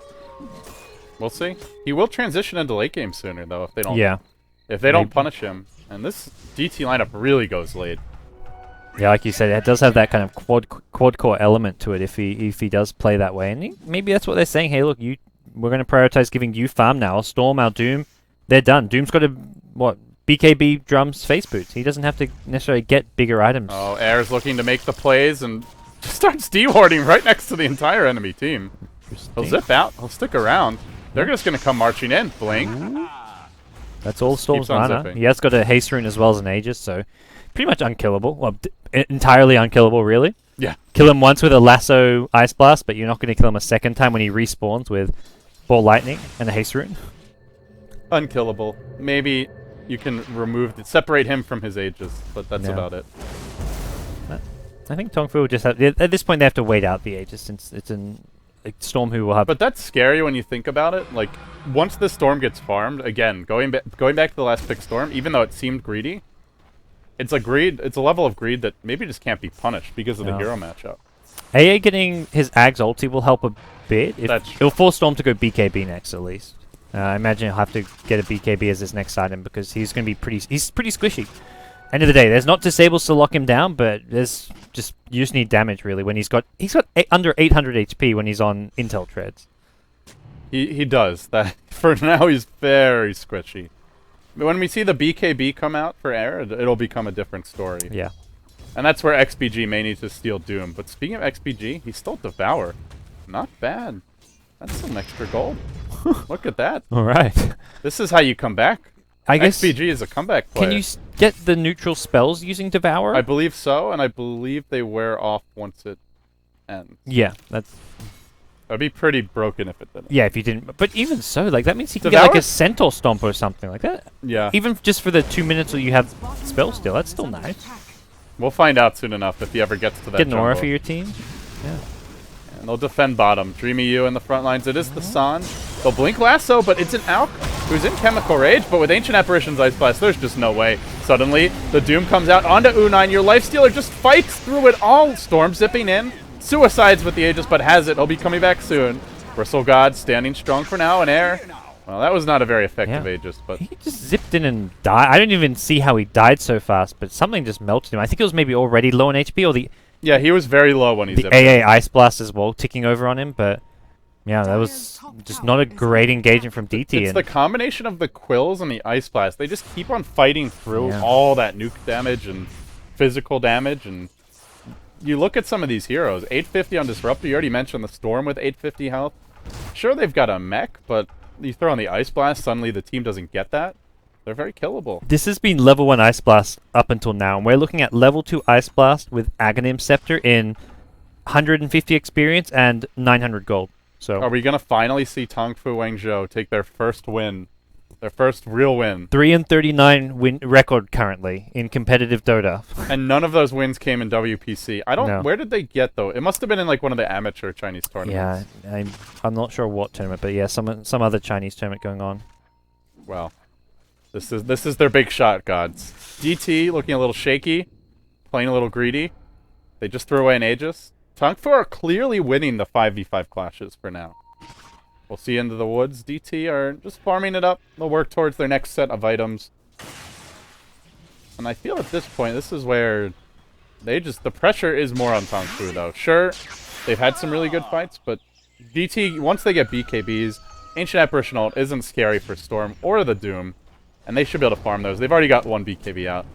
We'll see. He will transition into late game sooner though if they don't. Yeah. If they don't punish him, and this DT lineup really goes late. Yeah, like you said, it does have that kind of quad core element to it if he does play that way, and maybe that's what they're saying. Hey, look, we're going to prioritize giving you farm now. Our Storm, our Doom, they're done. Doom's got BKB drums face boots. He doesn't have to necessarily get bigger items. Oh, Air's looking to make the plays and just starts dewarding right next to the entire enemy team. He'll zip out. He'll stick around. They're just going to come marching in. Blink. That's all Storm's Keeps on mana. zipping. He has got a Haste Rune as well as an Aegis, so pretty much unkillable. Well, entirely unkillable, really. Yeah. Kill him once with a Lasso Ice Blast, but you're not going to kill him a second time when he respawns with Ball Lightning and a Haste Rune. Unkillable. Maybe you can separate him from his Aegis, but that's about it. I think Tongfu will just have... At this point, they have to wait out the Aegis since it's Storm who will have... But that's scary when you think about it. Like, once the Storm gets farmed, again, going back to the last pick Storm, even though it seemed greedy, it's a level of greed that maybe just can't be punished because of the hero matchup. AA getting his Ag's ulti will help a bit. That's true. It'll force Storm to go BKB next, at least. I imagine he'll have to get a BKB as his next item because he's going to be he's pretty squishy. End of the day, there's not disables to lock him down, but there's you just need damage really when he's got under 800 HP when he's on Intel treads. He does that. For now, he's very squishy. But when we see the BKB come out for Air, it'll become a different story. Yeah. And that's where XPG may need to steal Doom. But speaking of XPG, he's still Devour. Not bad. That's some extra gold. Look at that. All right. This is how you come back. I guess XPG is a comeback player. Can you get the neutral spells using Devour? I believe so, and I believe they wear off once it ends. Yeah, That'd be pretty broken if it didn't. Yeah, if you didn't. But even so, like that means he can Devour? get like a Centaur Stomp or something like that. Yeah. Even just for the 2 minutes that you have spell steal, that's still nice. We'll find out soon enough if he ever gets to that Get an aura jumbo. for your team. Yeah. And they'll defend bottom. Dreamy U in the front lines. It is the Sanj. They'll blink Lasso, but it's an Alk who's in Chemical Rage, but with Ancient Apparition's Ice Blast, there's just no way. Suddenly, the Doom comes out onto U9. Your Lifestealer just fights through it all. Storm zipping in. Suicides with the Aegis, but has it. He'll be coming back soon. Bristle God standing strong for now in Air. Well, that was not a very effective Aegis, but... He just zipped in and died. I didn't even see how he died so fast, but something just melted him. I think it was maybe already low on HP, or the... Yeah, he was very low when he zipped AA Ice Blast as well, ticking over on him, but... Yeah, that was just not a great engagement from DT. It's the combination of the Quills and the Ice Blast. They just keep on fighting through all that nuke damage and physical damage. And you look at some of these heroes. 850 on Disruptor. You already mentioned the Storm with 850 health. Sure, they've got a mech, but you throw on the Ice Blast, suddenly the team doesn't get that. They're very killable. This has been level 1 Ice Blast up until now, and we're looking at level 2 Ice Blast with Aghanim Scepter in 150 experience and 900 gold. So are we going to finally see Tongfu Wangzhou take their first win? Their first real win. 3-39 win record currently in competitive Dota. And none of those wins came in WPC. I don't... No. Where did they get, though? It must have been in, like, one of the amateur Chinese tournaments. Yeah, I'm not sure what tournament, but yeah, some other Chinese tournament going on. Well, this is their big shot, gods. DT looking a little shaky, playing a little greedy. They just threw away an Aegis. Tongfu are clearly winning the 5v5 clashes for now. We'll see into the woods. DT are just farming it up. They'll work towards their next set of items. And I feel at this point, this is where the pressure is more on Tongfu, though. Sure, they've had some really good fights, but DT, once they get BKBs, Ancient Apparition ult isn't scary for Storm or the Doom, and they should be able to farm those. They've already got one BKB out.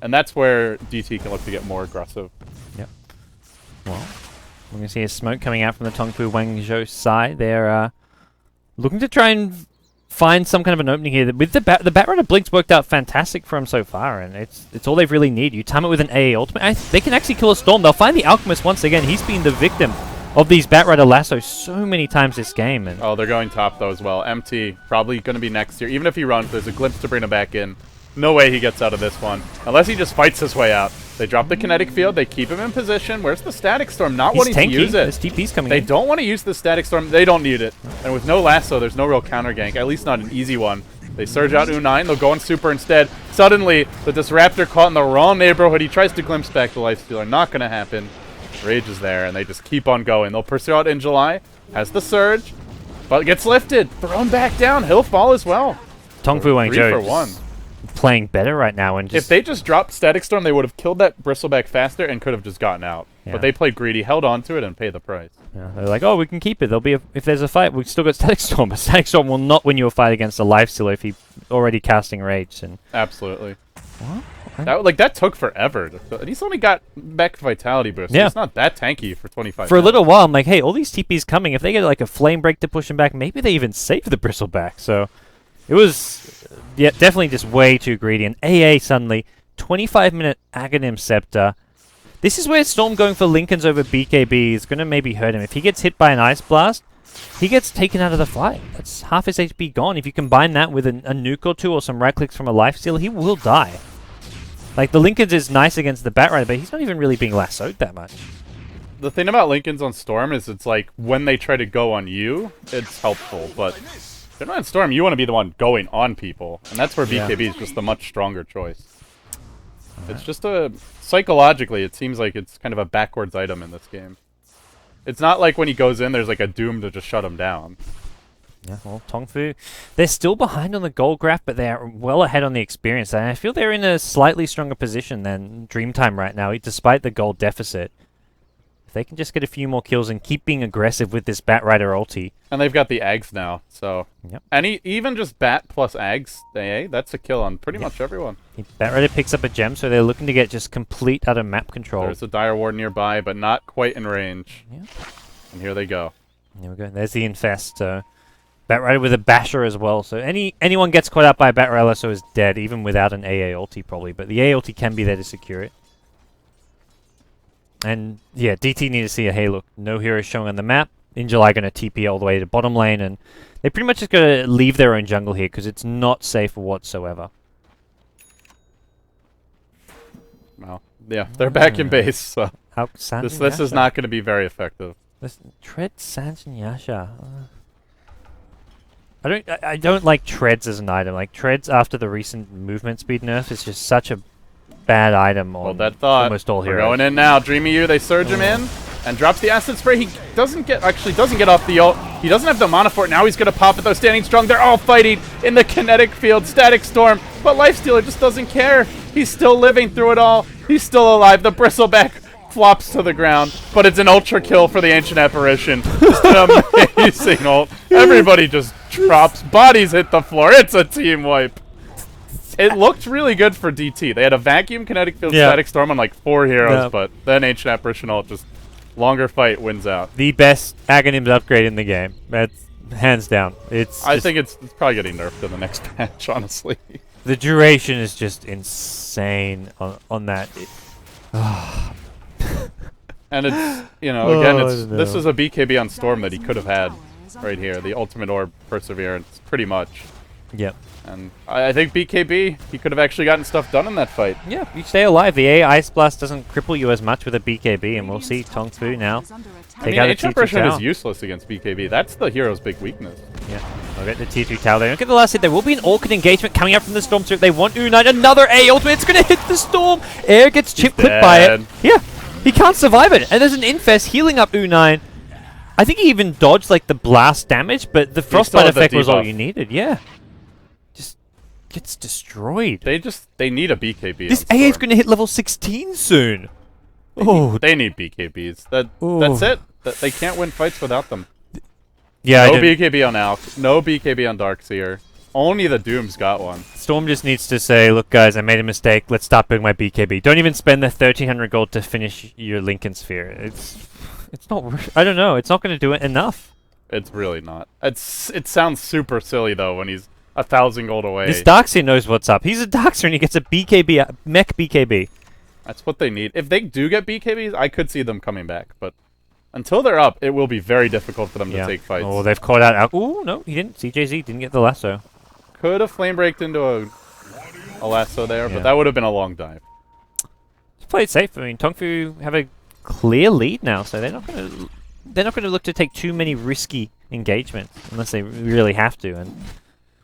And that's where DT can look to get more aggressive. Yep. Well, we're going to see a smoke coming out from the Tongfu Wangzhou side. They're looking to try and find some kind of an opening here. With the Batrider Blink's worked out fantastic for them so far, and it's all they really need. You time it with an AA ultimate. They can actually kill a Storm. They'll find the Alchemist once again. He's been the victim of these Batrider lassos so many times this game. And oh, they're going top though as well. MT probably going to be next here. Even if he runs, there's a glimpse to bring him back in. No way he gets out of this one. Unless he just fights his way out. They drop the kinetic field. They keep him in position. Where's the Static Storm? Not wanting to use it. This TP's coming They in. don't want to use the Static Storm. They don't need it. And with no lasso, there's no real counter gank. At least not an easy one. They surge out U9. They'll go on Super instead. Suddenly, the Disruptor caught in the wrong neighborhood. He tries to glimpse back the Lifestealer. Not going to happen. Rage is there, and they just keep on going. They'll pursue out in July. Has the surge, but gets lifted. Thrown back down. He'll fall as well. Tongfu Wangzhou 3 for 1. Playing better right now, and just if they just dropped Static Storm, they would have killed that Bristleback faster and could have just gotten out. Yeah. But they played greedy, held on to it, and paid the price. yeah, they're like, oh, we can keep it. There'll be if there's a fight, we've still got Static Storm. But Static Storm will not win you a fight against a Lifestealer if he's already casting Rage. And Absolutely. what? That took forever. And he's only got back Vitality boost. Yeah. It's not that tanky for 25 For a minutes. little while, I'm like, hey, all these TPs coming. If they get like a Flame Break to push him back, maybe they even save the Bristleback. So it was, yeah, definitely just way too greedy. And AA suddenly, 25-minute Aghanim Scepter. This is where Storm going for Lincolns over BKB is going to maybe hurt him. If he gets hit by an Ice Blast, he gets taken out of the fight. That's half his HP gone. If you combine that with a nuke or two or some right clicks from a Lifestealer, he will die. Like, the Lincolns is nice against the Batrider, but he's not even really being lassoed that much. The thing about Lincolns on Storm is it's like when they try to go on you, it's helpful. But if they're not on Storm, you want to be the one going on people. And that's where BKB is just the much stronger choice. It's just psychologically, it seems like it's kind of a backwards item in this game. It's not like when he goes in, there's like a Doom to just shut him down. Yeah, well, Tongfu, they're still behind on the gold graph, but they are well ahead on the experience. And I feel they're in a slightly stronger position than Dreamtime right now, despite the gold deficit. If they can just get a few more kills and keep being aggressive with this Batrider ulti. And they've got the Ags now, so... Yep. And even just Bat plus Ags, that's a kill on pretty much everyone. Batrider picks up a gem, so they're looking to get just complete out of map control. There's a Dire Ward nearby, but not quite in range. Yeah. And here they go. There we go. There's the Infest. Batrider with a Basher as well. So anyone gets caught out by a Batrider so is dead, even without an AA ulti probably. But the AA ulti can be there to secure it. And yeah, DT need to see a hey look, no heroes showing on the map. In July going to TP all the way to bottom lane, and they pretty much just got to leave their own jungle here because it's not safe whatsoever. Well, yeah, they're back in base, so this is not going to be very effective. Tread Sanjin Yasha. I don't like treads as an item. Like treads after the recent movement speed nerf is just such a bad item on Hold that thought. almost all We're heroes. going in now. Dreamy U, they surge him in and drops the acid spray. He doesn't get off the ult. He doesn't have the mana for it. Now he's going to pop it though, standing strong. They're all fighting in the kinetic field. Static Storm, but Lifestealer just doesn't care. He's still living through it all. He's still alive. The Bristleback flops to the ground, but it's an ultra kill for the Ancient Apparition. Just an amazing ult. Everybody just drops. Bodies hit the floor. It's a team wipe. It looked really good for DT. They had a vacuum kinetic field Static Storm on like 4 heroes, but then Ancient Apparition ult just longer fight wins out. The best Aghanim's upgrade in the game. That's hands down. I think it's probably getting nerfed in the next patch, honestly. The duration is just insane on that. And it's, again, this is a BKB on Storm that he could have had right here. The Ultimate Orb Perseverance, pretty much. Yep. And I think BKB, he could have actually gotten stuff done in that fight. Yeah, you stay alive. The A Ice Blast doesn't cripple you as much with a BKB, and we'll see Tongfu now. I mean, Ancient Apparition is useless against BKB. That's the hero's big weakness. Yeah. We'll get the tier 2 tower there. Look at the last hit. There will be an orchid engagement coming out from the Storm. So if they want Unite, another A ultimate. It's going to hit the Storm. Air gets chip clipped by it. Yeah, he can't survive it. And there's an Infest healing up Unite. I think he even dodged like the blast damage, but the frostbite effect was all you needed. Yeah. Just gets destroyed. They need a BKB. This AA is going to hit level 16 soon. They need BKBs. That's it. They can't win fights without them. Yeah, no BKB on Alk. No BKB on Darkseer. Only the Doom's got one. Storm just needs to say, look guys, I made a mistake. Let's stop doing my BKB. Don't even spend the 1300 gold to finish your Lincoln Sphere. It's not, I don't know. It's not going to do it enough. It's really not. It sounds super silly though when he's 1,000 gold away. This Darkseer knows what's up. He's a Darkseer and he gets a BKB, mech BKB. That's what they need. If they do get BKBs, I could see them coming back, but until they're up, it will be very difficult for them to take fights. Oh, they've caught out. Oh, no, he didn't. CJZ didn't get the lasso. Could have flame braked into a lasso there, but that would have been a long dive. Just play it safe. I mean, Tongfu have a clear lead now, so they're not going to look to take too many risky engagements unless they really have to. And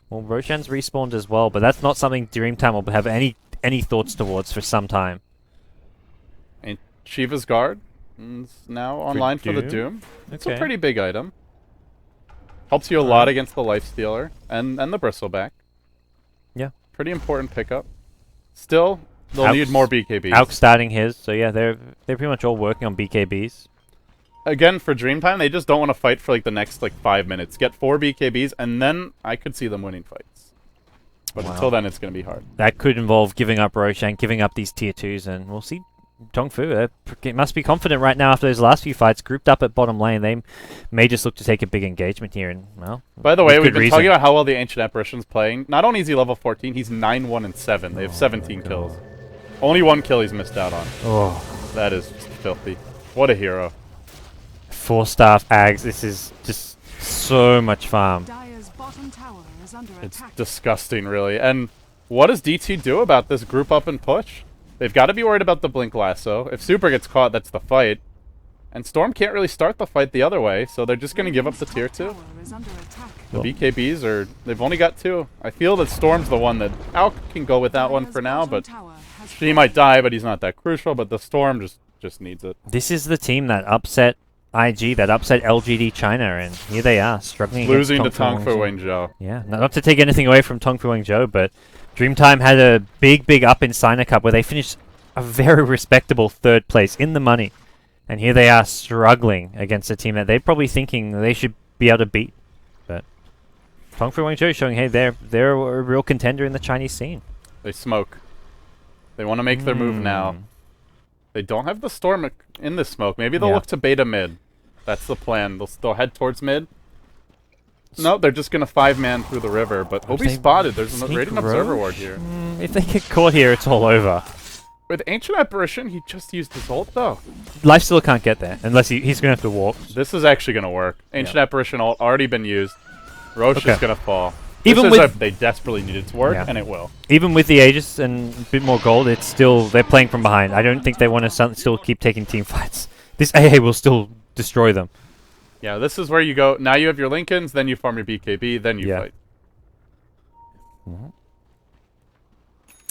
well, Roshan's respawned as well, but that's not something Dreamtime will have any thoughts towards for some time. And Shiva's Guard is now online for the Doom. It's a pretty big item. Helps you a lot against the Lifestealer and the Bristleback. Yeah. Pretty important pickup. Still, they'll need more BKBs. Alk starting his, so yeah, they're pretty much all working on BKBs. Again, for Dreamtime, they just don't want to fight for like the next 5 minutes. Get 4 BKBs, and then I could see them winning fights. But until then, it's going to be hard. That could involve giving up Roshan, giving up these tier 2s, and we'll see. Tongfu must be confident right now after those last few fights. Grouped up at bottom lane, they may just look to take a big engagement here. And well, by the way, we've been talking about how well the Ancient Apparition's playing. Not only is he level 14, he's 9-1-7. They have 17 kills. Only 1 kill he's missed out on. Oh, that is just filthy. What a hero. 4-staff Ags. This is just so much farm. It's disgusting, really. And what does DT do about this group up and push? They've got to be worried about the Blink Lasso. If Super gets caught, that's the fight. And Storm can't really start the fight the other way, so they're just going to give up the tier 2. The BKBs they've only got 2. I feel that Storm's the one that Alk can go with that one for now, but she might die, but he's not that crucial, but the Storm just needs it. This is the team that upset IG, that upset LGD China, and here they are, struggling losing to Tongfu Wangzhou. Yeah, not to take anything away from Tongfu Wangzhou, but Dreamtime had a big up in Sina Cup where they finished a very respectable 3rd place in the money. And here they are struggling against a team that they're probably thinking they should be able to beat. But Tongfu Wangzhou showing, hey, they're a real contender in the Chinese scene. They smoke. They want to make their move now. They don't have the Storm in the smoke. Maybe they'll look to beta mid. That's the plan. They'll head towards mid. No, they're just going to 5-man through the river, but he'll be spotted. There's a Radiant Observer Ward here. If they get caught here, it's all over. With Ancient Apparition, he just used his ult, though. Lifestealer can't get there, unless he's going to have to walk. This is actually going to work. Ancient Apparition ult already been used. Roche is going to fall. Even with they desperately need it to work, and it will. Even with the Aegis and a bit more gold, it's still, they're playing from behind. I don't think they want to still keep taking team fights. This AA will still destroy them. Yeah, this is where you go. Now you have your Lincolns, then you farm your BKB, then you fight.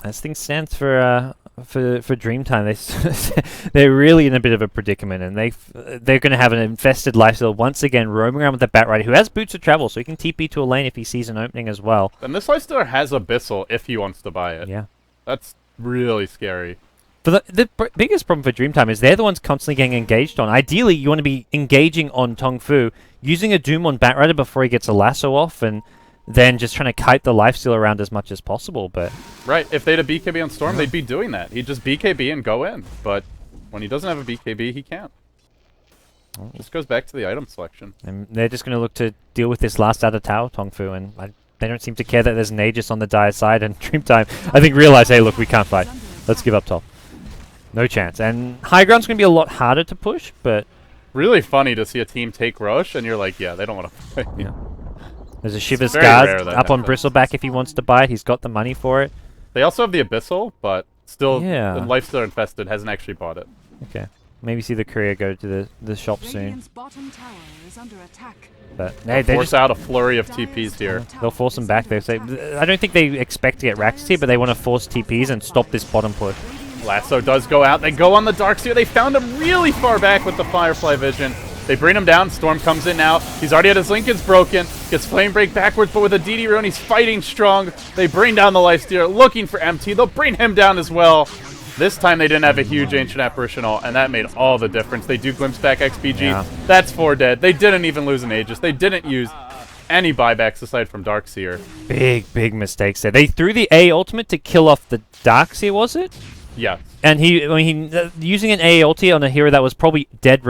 As things stand for Dreamtime, they're really in a bit of a predicament, and they're going to have an infested Lifesteal once again roaming around with the Batrider, who has boots of travel, so he can TP to a lane if he sees an opening as well. And this Lifestealer has Abyssal if he wants to buy it. Yeah, that's really scary. But the biggest problem for Dreamtime is they're the ones constantly getting engaged on. Ideally, you want to be engaging on Tongfu, using a Doom on Batrider before he gets a lasso off, and then just trying to kite the Lifesteal around as much as possible. But right, if they had a BKB on Storm, they'd be doing that. He'd just BKB and go in. But when he doesn't have a BKB, he can't. This goes back to the item selection. And they're just going to look to deal with this last out of tower, Tongfu, and they don't seem to care that there's an Aegis on the dire side. And Dreamtime, I think, realize, hey, look, we can't fight. Let's give up top. No chance. And high ground's going to be a lot harder to push, but really funny to see a team take Roche, and you're like, yeah, they don't want to fight. Yeah. There's a Shiva's Guard up on Bristleback if he wants to buy it. He's got the money for it. They also have the Abyssal, but still, the Lifestealer Infested hasn't actually bought it. Okay. Maybe see the courier go to the shop soon. Radiant's bottom tower is under attack. But hey, they Force just out a flurry of TPs here. they'll force them back there. So I don't think they expect to get Raxus here, but they want to force TPs and stop this bottom push. Lasso does go out. They go on the Darkseer. They found him really far back with the Firefly Vision. They bring him down. Storm comes in now. He's already had his Lincoln's broken. Gets Flame Break backwards, but with a DD rune, he's fighting strong. They bring down the Lifestealer, looking for MT. They'll bring him down as well. This time they didn't have a huge Ancient Apparitional, and that made all the difference. They do glimpse back XPG. Yeah. That's 4 dead. They didn't even lose an Aegis. They didn't use any buybacks aside from Darkseer. Big mistakes there. They threw the A ultimate to kill off the Darkseer, was it? Yeah. And using an A ulti on a hero that was probably dead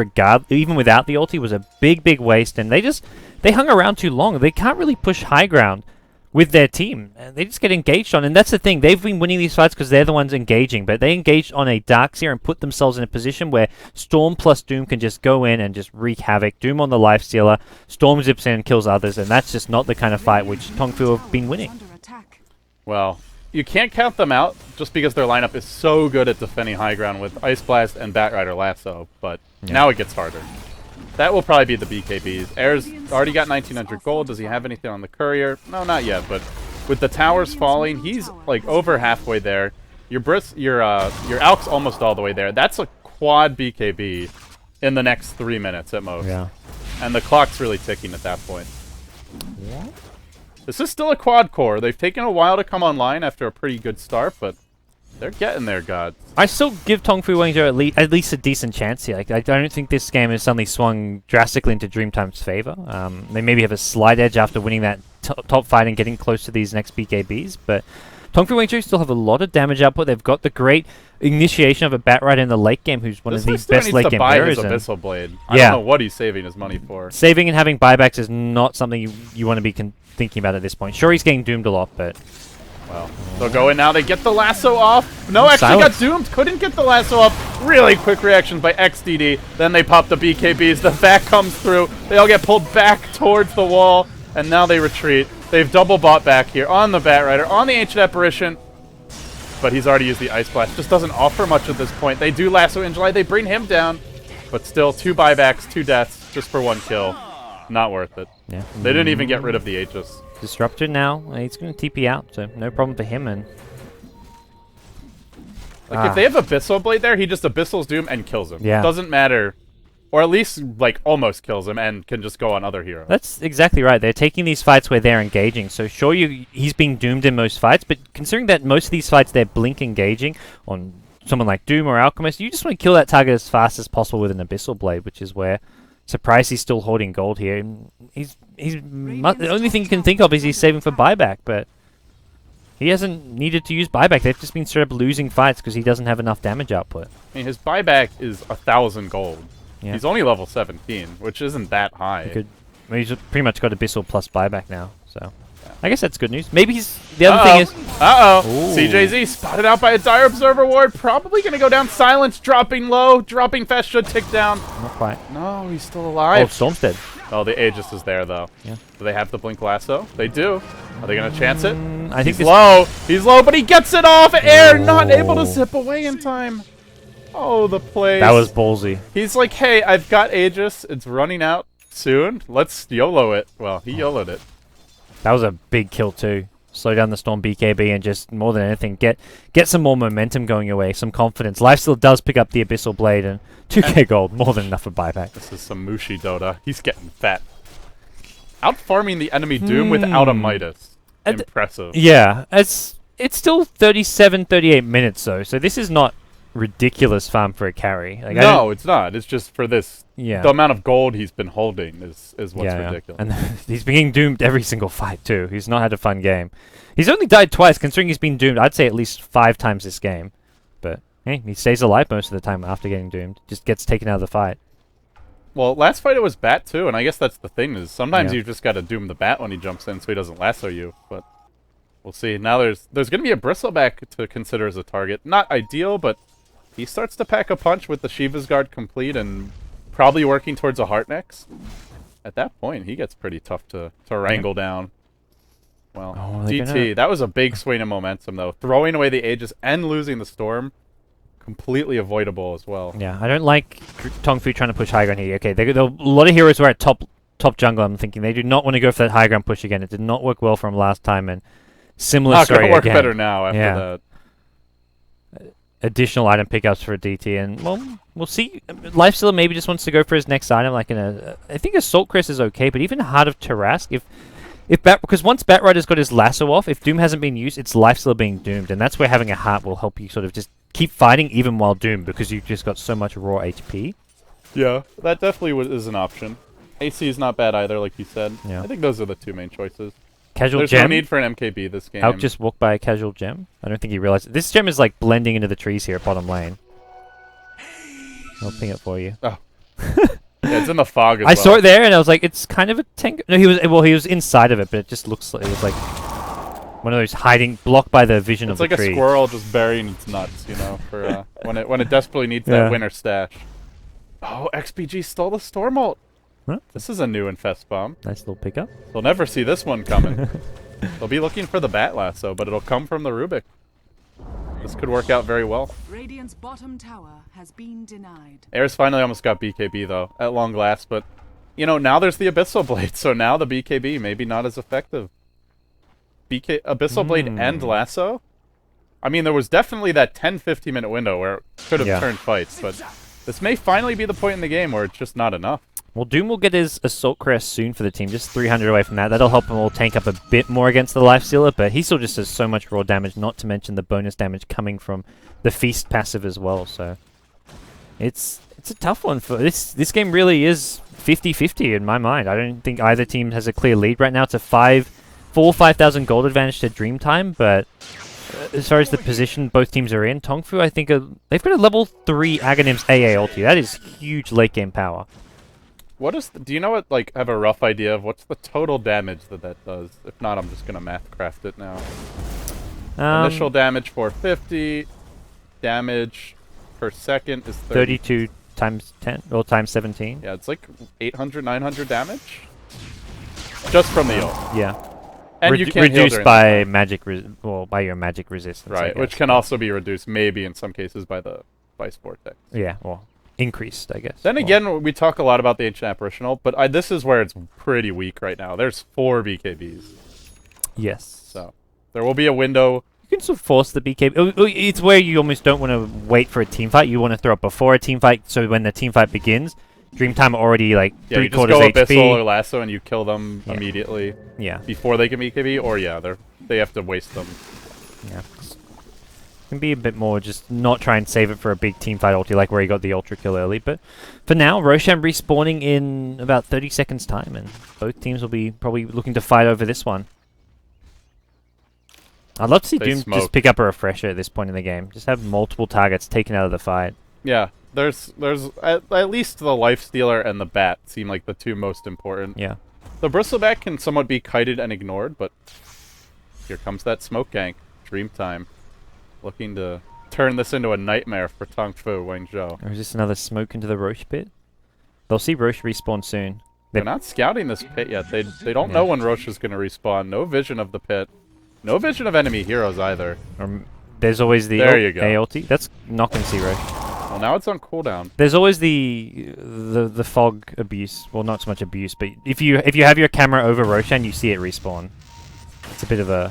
even without the ulti was a big waste, and they hung around too long. They can't really push high ground with their team. They just get engaged on, and that's the thing. They've been winning these fights because they're the ones engaging, but they engaged on a Darkseer and put themselves in a position where Storm plus Doom can just go in and just wreak havoc. Doom on the Lifestealer, Storm zips in and kills others, and that's just not the kind of fight which Tongfu have been winning. Well, you can't count them out just because their lineup is so good at defending high ground with Ice Blast and Batrider Lasso, but now it gets harder. That will probably be the BKBs. Air's already got 1900 gold. Does he have anything on the courier? No, not yet, but with the towers falling, he's like over halfway there. Your Alk's almost all the way there. That's a quad BKB in the next 3 minutes at most. Yeah. And the clock's really ticking at that point. This is still a quad core. They've taken a while to come online after a pretty good start, but they're getting there, gods. I still give Tongfu Wangzhou at least a decent chance here. Like, I don't think this game has suddenly swung drastically into Dreamtime's favor. They maybe have a slight edge after winning that top fight and getting close to these next BKBs, but Tongfu Wangzhou still have a lot of damage output. They've got the great initiation of a Batrider in the late game, who's one of the best late game heroes. This needs to buy his Abyssal Blade. I don't know what he's saving his money for. Saving and having buybacks is not something you want to be thinking about at this point. Sure, he's getting doomed a lot, but... Well, they'll go in now. They get the lasso off. No, actually got doomed. Couldn't get the lasso off. Really quick reactions by XDD. Then they pop the BKBs. The vac comes through. They all get pulled back towards the wall, and now they retreat. They've double bought back here on the Batrider, on the Ancient Apparition, but he's already used the Ice Blast. Just doesn't offer much at this point. They do lasso in July. They bring him down, but still 2 buybacks, 2 deaths, just for 1 kill. Not worth it. Yeah. They didn't even get rid of the Aegis. Disruptor now. He's going to TP out, so no problem for him. And if they have Abyssal Blade there, he just Abyssals Doom and kills him. Yeah. Doesn't matter. Or at least, like, almost kills him and can just go on other heroes. That's exactly right. They're taking these fights where they're engaging. So sure, he's being doomed in most fights, but considering that most of these fights they're blink engaging on someone like Doom or Alchemist, you just want to kill that target as fast as possible with an Abyssal Blade, which is where... Surprised he's still holding gold here. The only thing you can think of is he's saving for buyback, but he hasn't needed to use buyback. They've just been straight up losing fights because he doesn't have enough damage output. I mean, his buyback is 1,000 gold. Yeah. He's only level 17, which isn't that high. He's pretty much got Abyssal plus buyback now, so... I guess that's good news. Maybe he's... The other thing is... CJZ spotted out by a Dire Observer Ward. Probably going to go down. Silence dropping low. Dropping fast should tick down. Not quite. No, he's still alive. Oh, Storm's dead. Oh, the Aegis is there, though. Yeah. Do they have the Blink Lasso? They do. Are they going to chance it? I think he's low. He's low, but he gets it off. Air not able to zip away in time. Oh, the plays. That was ballsy. He's like, hey, I've got Aegis. It's running out soon. Let's YOLO it. Well, he YOLO'd it. That was a big kill too. Slow down the Storm BKB and just, more than anything, get some more momentum going your way, some confidence. Life still does pick up the Abyssal Blade, and 2k gold, more than enough for buyback. This is some Mushi Dota. He's getting fat. Out-farming the enemy Doom without a Midas. Impressive. Yeah, it's still 37, 38 minutes though, so this is not ridiculous farm for a carry. Like, no, it's not. It's just for this. Yeah. The amount of gold he's been holding is what's ridiculous. And he's being doomed every single fight too. He's not had a fun game. He's only died twice, considering he's been doomed, I'd say at least 5 times this game. But hey, he stays alive most of the time after getting doomed. Just gets taken out of the fight. Well, last fight it was Bat too, and I guess that's the thing, is sometimes you've just got to doom the Bat when he jumps in so he doesn't lasso you. But we'll see. Now there's going to be a Bristleback to consider as a target. Not ideal, but he starts to pack a punch with the Shiva's Guard complete and probably working towards a Heart Next. At that point, he gets pretty tough to wrangle down. Well, DT, that was a big swing of momentum, though. Throwing away the Aegis and losing the Storm completely avoidable as well. Yeah, I don't like Tongfu trying to push high ground here. Okay, a lot of heroes were at top jungle. I'm thinking they do not want to go for that high ground push again. It did not work well for him last time, and similar Not story going to work again. better now after that. Additional item pickups for DT, and well, we'll see. Lifestealer maybe just wants to go for his next item, like I think Assault Crest is okay, but even Heart of Tarask, because once Batrider's got his lasso off, if Doom hasn't been used, it's Lifestealer being doomed, and that's where having a heart will help you sort of just keep fighting even while doomed, because you've just got so much raw HP. Yeah, that definitely is an option. AC is not bad either, like you said. Yeah. I think those are the two main choices. Casual There's gem. no need for an MKB this game. Alk just walked by a casual gem. I don't think he realized it. This gem is like blending into the trees here at bottom lane. I'll ping it for you. Oh. Yeah, it's in the fog as I well. saw it there and I was like, it's kind of a tank. No, he was inside of it, but it just looks like it was like one of those hiding, blocked by the vision of the tree. It's like a squirrel just burying its nuts, you know, for when it desperately needs that winter stash. Oh, XPG stole the Storm ult. Huh? This is a new Infest bomb. Nice little pickup. They'll never see this one coming. They'll be looking for the Bat Lasso, but it'll come from the Rubik. This could work out very well. Radiant's bottom tower has been denied. Air's finally almost got BKB, though, at long last, but, you know, now there's the Abyssal Blade, so now the BKB maybe not as effective. Abyssal Blade and Lasso? I mean, there was definitely that 10-15 minute window where it could have turned fights, but this may finally be the point in the game where it's just not enough. Well, Doom will get his Assault Crest soon for the team, just 300 away from that. That'll help him all tank up a bit more against the Lifestealer, but he still just does so much raw damage, not to mention the bonus damage coming from the Feast passive as well, so it's a tough one. For this game really is 50-50 in my mind. I don't think either team has a clear lead right now. It's a 5,000 gold advantage to Dreamtime, but as far as the position both teams are in, Tongfu, I think they've got a level 3 Aghanim's AA ulti. That is huge late game power. Do you know what, like, have a rough idea of what's the total damage that does? If not, I'm just going to math craft it now. Initial damage 450, damage per second is 32 times 10, or times 17. Yeah, it's like 800, 900 damage. Just from the ult. Yeah. And you can't heal reduced during by by your magic resistance. right, which can also be reduced maybe in some cases by the Vice Vortex. Yeah, well, increased, I guess. Then again, we talk a lot about the Ancient Apparition ult, but this is where it's pretty weak right now. There's 4 BKBs. Yes. So there will be a window. You can sort of force the BKB. It's where you almost don't want to wait for a team fight. You want to throw it before a team fight, so when the team fight begins, Dreamtime already like Yeah, you just 3/4 go HP. Abyssal or Lasso and you kill them immediately. Yeah. Before they can BKB, or they have to waste them. Yeah. Can be a bit more just not try and save it for a big team fight ulti like where he got the ultra kill early, but for now Roshan respawning in about 30 seconds time and both teams will be probably looking to fight over this one. I'd love to see Doom just pick up a refresher at this point in the game. Just have multiple targets taken out of the fight. Yeah, there's at least the Lifestealer and the Bat seem like the two most important. Yeah. The Bristleback can somewhat be kited and ignored, but here comes that smoke gank. Dreamtime. Looking to turn this into a nightmare for Tongfu Wangzhou. Or is this another smoke into the Roche pit? They'll see Roche respawn soon. They're not scouting this pit yet. They don't know when Roche is going to respawn. No vision of the pit. No vision of enemy heroes either. There's always the there you go. ALT. That's not going to see Roche. Well, now it's on cooldown. There's always the fog abuse. Well, not so much abuse, but if you have your camera over Roshan, you see it respawn. It's a bit of a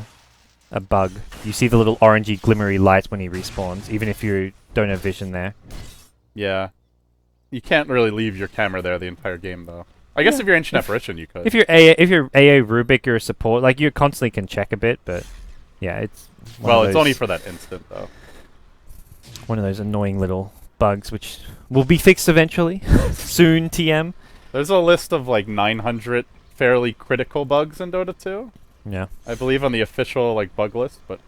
bug. You see the little orangey glimmery light when he respawns, even if you don't have vision there. Yeah. You can't really leave your camera there the entire game, though. I guess if you're Ancient Apparition, you could. If you're AA Rubik, you're a support. Like, you constantly can check a bit, but yeah, it's it's only for that instant, though. One of those annoying little bugs, which will be fixed eventually. Soon, TM. There's a list of like 900 fairly critical bugs in Dota 2. Yeah. I believe on the official like bug list, but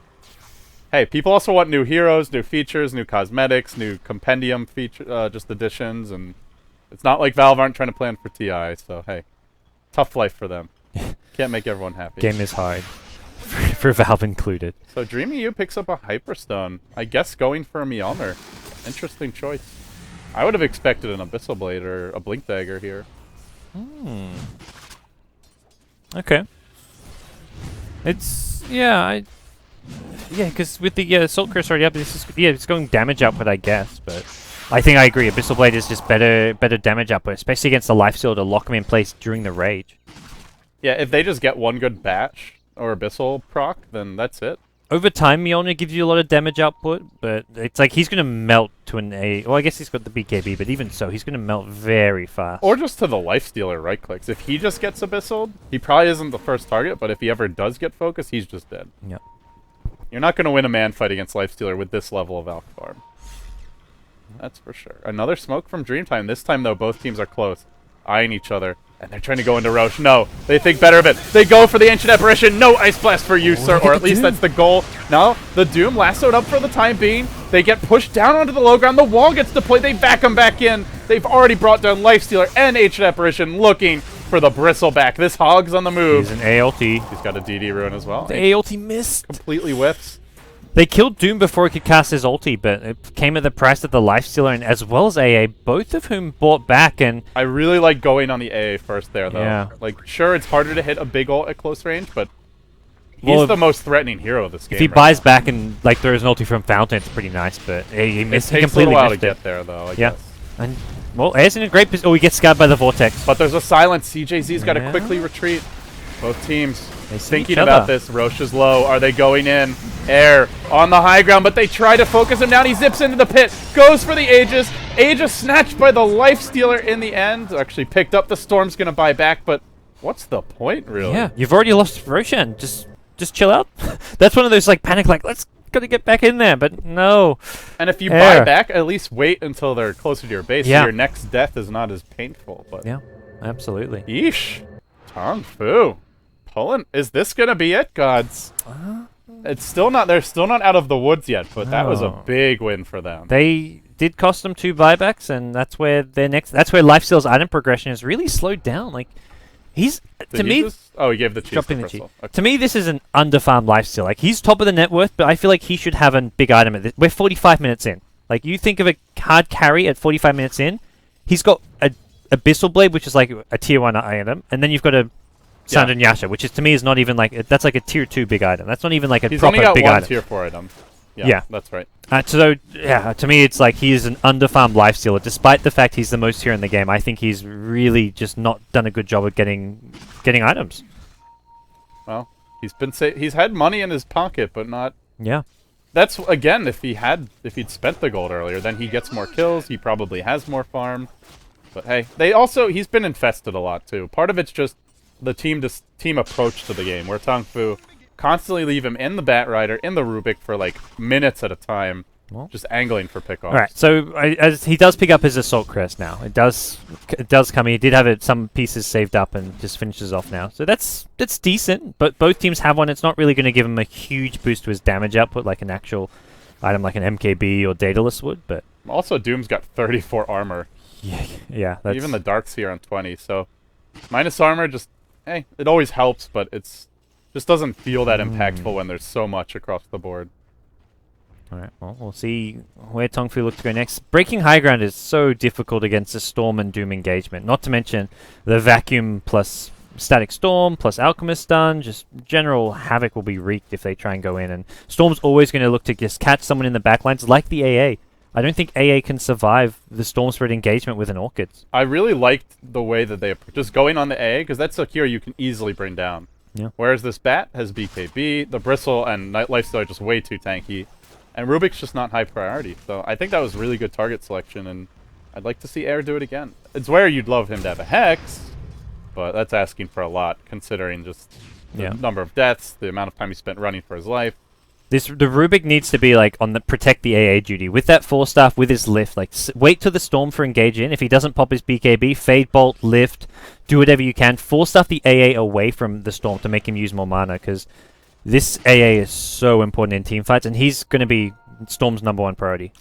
hey, people also want new heroes, new features, new cosmetics, new compendium feature, just additions, and it's not like Valve aren't trying to plan for TI, so hey, tough life for them. Can't make everyone happy. Game is hard. For Valve included. So Dreamy U picks up a Hyperstone. I guess going for a Mjolnir. Interesting choice. I would have expected an Abyssal Blade or a Blink Dagger here. Okay. It's... yeah, Yeah, because with the Assault Curse already up, this is it's going damage output, I guess. But I think I agree. Abyssal Blade is just better damage output, especially against the Lifesteal to lock him in place during the rage. Yeah, if they just get one good batch or Abyssal proc, then that's it. Over time, Mjolnir gives you a lot of damage output, but it's like he's going to melt to an A. Well, I guess he's got the BKB, but even so, he's going to melt very fast. Or just to the Lifestealer right clicks. If he just gets Abyssal, he probably isn't the first target, but if he ever does get focused, he's just dead. Yep. You're not going to win a man fight against Lifestealer with this level of Alch farm. That's for sure. Another smoke from Dreamtime. This time, though, both teams are close, eyeing each other. And they're trying to go into Roche. No, they think better of it. They go for the Ancient Apparition. No Ice Blast for you, sir. Or at least that's the goal. Now, the Doom lassoed up for the time being. They get pushed down onto the low ground. The wall gets deployed. They back them back in. They've already brought down Lifestealer and Ancient Apparition, looking for the Bristleback. This Hog's on the move. He's an ALT. He's got a DD Ruin as well. The ALT missed. Completely whiffs. They killed Doom before he could cast his ulti, but it came at the price of the Lifestealer and as well as AA, both of whom bought back. And I really like going on the AA first there, though. Yeah. Like, sure, it's harder to hit a big ult at close range, but he's the most threatening hero of this game. If he buys back and like throws an ulti from Fountain, it's pretty nice, but he missed. It takes a little while to get there, though, I guess. And, well, Air's in a great position. Oh, he gets scabbed by the Vortex. But there's a silence. CJZ's got to quickly retreat. Both teams thinking about this. Roche is low. Are they going in? Air on the high ground, but they try to focus him down. He zips into the pit. Goes for the Aegis. Aegis snatched by the Lifestealer in the end. Actually picked up. The Storm's going to buy back, but what's the point, really? Yeah, you've already lost Roshan. Just chill out. That's one of those like panic, like let's gotta get back in there, but no. And if you buy back, at least wait until they're closer to your base. Yeah. So your next death is not as painful. But yeah, absolutely. Yeesh. Tongfu. Pulling. Is this gonna be it, gods? It's still not. They're still not out of the woods yet, but that was a big win for them. They did cost them 2 buybacks, and that's where their next. That's where Lifesteal's item progression is really slowed down. Like he's to me. Oh, he gave the cheese dropping to the cheese. Crystal. Okay. To me, this is an underfarmed Lifesteal. Like he's top of the net worth, but I feel like he should have a big item at this. We're 45 minutes in. Like you think of a hard carry at 45 minutes in, he's got a Abyssal Blade, which is like a tier 1 item, and then you've got a Sandan Yasha, which is to me is not even like that's like a tier 2 big item. That's not even like a He's proper only got big one item. tier 4 item. Yeah, that's right. So yeah, to me it's like he is an underfarmed Lifestealer. Despite the fact he's the most tier in the game, I think he's really just not done a good job of getting items. Well, he's had money in his pocket, but not. Yeah. That's again, if he'd spent the gold earlier, then he gets more kills. He probably has more farm. But hey, he's been infested a lot too. Part of it's just the team approach to the game, where Tongfu constantly leave him in the Batrider, in the Rubik for like minutes at a time, just angling for pickoffs. All right, so as he does pick up his Assault Crest now, it does come. He did have some pieces saved up and just finishes off now. So that's decent, but both teams have one. It's not really going to give him a huge boost to his damage output like an actual item like an MKB or Daedalus would. But also, Doom's got 34 armor. Yeah. Even the Dark's here on 20, so minus armor just. Hey, it always helps, but it's just doesn't feel that impactful when there's so much across the board. All right, well, we'll see where Tongfu look to go next. Breaking high ground is so difficult against a Storm and Doom engagement. Not to mention the Vacuum plus Static Storm plus Alchemist stun. Just general havoc will be wreaked if they try and go in. And Storm's always going to look to just catch someone in the backlines like the AA. I don't think AA can survive the Storm Spirit engagement with an Orchids. I really liked the way that they just going on the AA, because that's a hero you can easily bring down. Yeah. Whereas this Bat has BKB, the Bristle and Night Lifesteal are just way too tanky, and Rubik's just not high priority. So I think that was really good target selection, and I'd like to see Air do it again. It's where you'd love him to have a Hex, but that's asking for a lot, considering just the number of deaths, the amount of time he spent running for his life. The Rubik needs to be like on the protect the AA duty with that 4-staff with his lift. Like wait till the Storm for engage in. If he doesn't pop his BKB, Fade Bolt, lift, do whatever you can. 4-staff the AA away from the Storm to make him use more mana, because this AA is so important in team fights, and he's going to be Storm's #1 priority.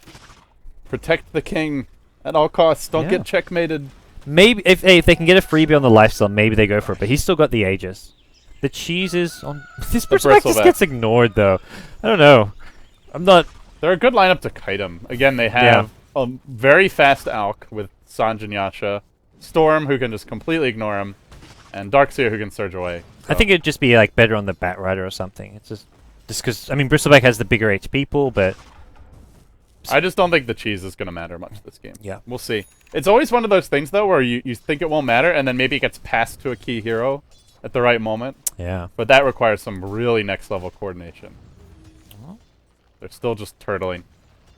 Protect the king at all costs. Don't get checkmated. Maybe if they can get a freebie on the Lifesteal, maybe they go for it. But he's still got the Aegis. The cheese is on. This perspective gets ignored, though. I don't know. I'm not. They're a good lineup to kite him. Again, they have a very fast Alk with Sanjan Yasha, Storm, who can just completely ignore him, and Darkseer, who can surge away. So. I think it'd just be like better on the Batrider or something. It's just Just because, I mean, Bristleback has the bigger HP pool, but... I just don't think the cheese is going to matter much this game. Yeah. We'll see. It's always one of those things, though, where you think it won't matter, and then maybe it gets passed to a key hero at the right moment. Yeah. But that requires some really next-level coordination. They're still just turtling.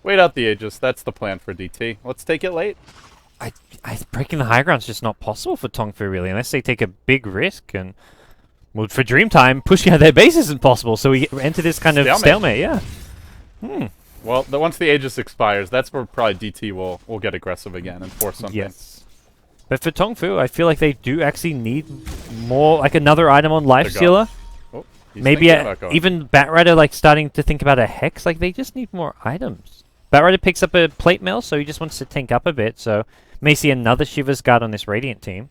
Wait out the Aegis. That's the plan for DT. Let's take it late. Breaking the high ground's just not possible for Tongfu, really, unless they take a big risk. And well, for Dreamtime, pushing out their base isn't possible, so we enter this kind of stalemate. Yeah. Well, once the Aegis expires, that's where probably DT will get aggressive again and force something. Yes. But for Tongfu, I feel like they do actually need more, like another item on Life Stealer. Oh, maybe even Batrider, like starting to think about a Hex. Like they just need more items. Batrider picks up a plate mail, so he just wants to tank up a bit. So may see another Shiva's Guard on this Radiant team.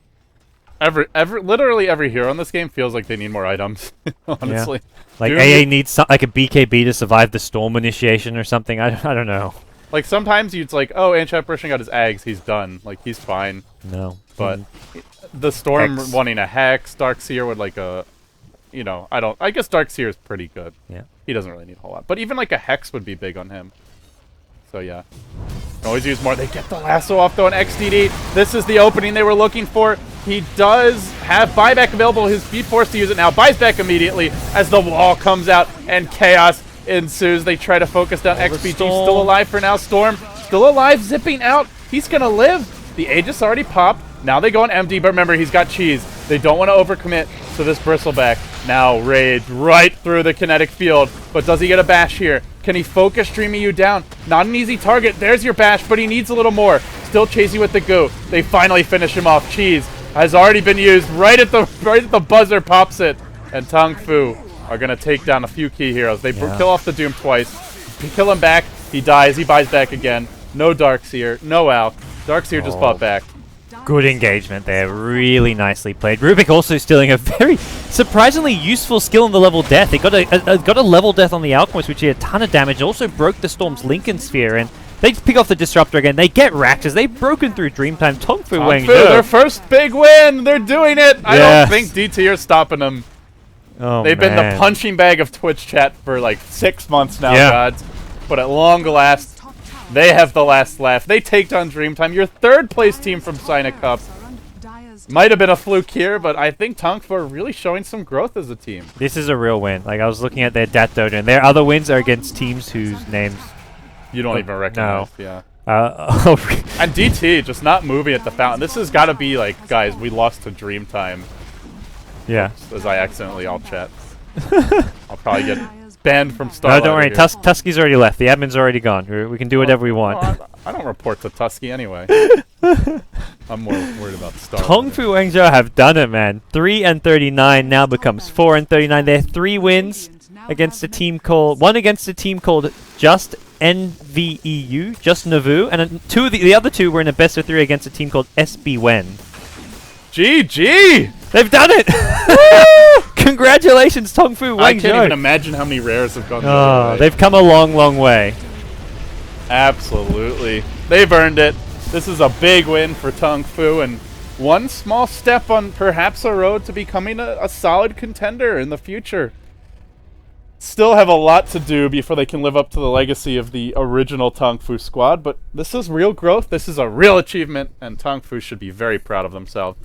Literally every hero in this game feels like they need more items. Honestly, like AA needs like a BKB to survive the Storm initiation or something. I don't know. Like sometimes it's like, oh, Anti-Apparition got his Ags, he's done. Like he's fine. No, but the Storm Hex. wanting a Hex, Darkseer would like a, you know, I guess Darkseer is pretty good. Yeah, he doesn't really need a whole lot, but even like a Hex would be big on him. So yeah, can always use more. They get the lasso off though on XDD. This is the opening they were looking for. He does have buyback available. He's be forced to use it now. Buys back immediately as the wall comes out and chaos ensues. They try to focus down XPG. Still alive for now. Storm still alive, zipping out. He's gonna live. The Aegis already popped. Now they go on MD, but remember he's got cheese. They don't want to overcommit. So this Bristleback now raids right through the kinetic field. But does he get a bash here? Can he focus Dreamy you down? Not an easy target. There's your bash, but he needs a little more. Still chasing with the goo. They finally finish him off. Cheese has already been used right at the buzzer. Pops it, and Tongfu are gonna take down a few key heroes. They kill off the Doom twice. Kill him back. He dies. He buys back again. No Darkseer. No Alk. Darkseer just bought back. Good engagement there, really nicely played. Rubik also stealing a very surprisingly useful skill in the level death. He got a level death on the Alchemist, which did a ton of damage. Also broke the Storm's Lincoln Sphere, and they pick off the Disruptor again. They get racked as they've broken through Dreamtime. Tongfu Wangzhou, their first big win. They're doing it. I don't think DT are stopping them. Oh, They've been the punching bag of Twitch chat for like 6 months now, gods. But at long last, they have the last laugh. They take down Dreamtime, your third place team from Signa Cup. Might have been a fluke here, but I think Tongfu are really showing some growth as a team. This is a real win. Like I was looking at their Dat Dota, and their other wins are against teams whose names you don't even recognize. No. Yeah. And DT just not moving at the fountain. This has got to be like, guys, we lost to Dreamtime. Yeah. As I accidentally all chat. I'll probably get banned from Starladder. No, don't worry. Tusky's already left. The admin's already gone. We can do whatever we want. I don't report to Tusky anyway. I'm more worried about Starladder. Tongfu Wangzhou have done it, man. 3-39 now becomes 4-39. They're 3 wins against a team called... One against a team called Just NVEU, Just Navu, and the other 2 were in a best of 3 against a team called SB Wen. GG! They've done it! Congratulations, Tongfu Wangzhou. I can't even imagine how many rares have gone the other way. They've come a long, long way. Absolutely. They've earned it. This is a big win for Tongfu, and one small step on perhaps a road to becoming a solid contender in the future. Still have a lot to do before they can live up to the legacy of the original Tongfu squad, but this is real growth. This is a real achievement, and Tongfu should be very proud of themselves.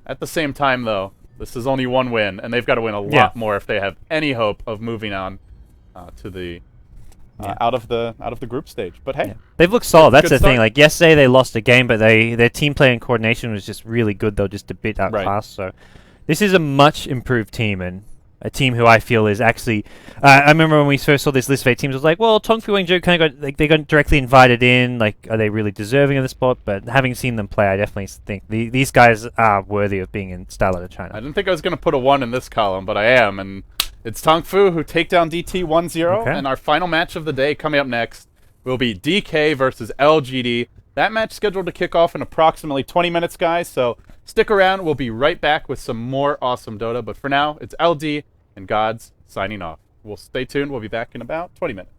At the same time, though, this is only one win, and they've got to win a lot more if they have any hope of moving on to the out of the group stage. But hey, they've looked solid. That's the thing. start. Like yesterday, they lost a game, but their team play and coordination was just really good. Though just a bit outclassed. So this is a much improved team, and a team who I feel is actually... I remember when we first saw this list of 8 teams, I was like, well, Tongfu Wangzhou kind of they got directly invited in. Like, are they really deserving of the spot? But having seen them play, I definitely think these guys are worthy of being in Starladder China. I didn't think I was going to put a 1 in this column, but I am. And it's Tongfu who take down DT 1-0. And our final match of the day coming up next will be DK versus LGD. That match scheduled to kick off in approximately 20 minutes, guys. So stick around. We'll be right back with some more awesome Dota. But for now, it's LD and Gods signing off. We'll stay tuned. We'll be back in about 20 minutes.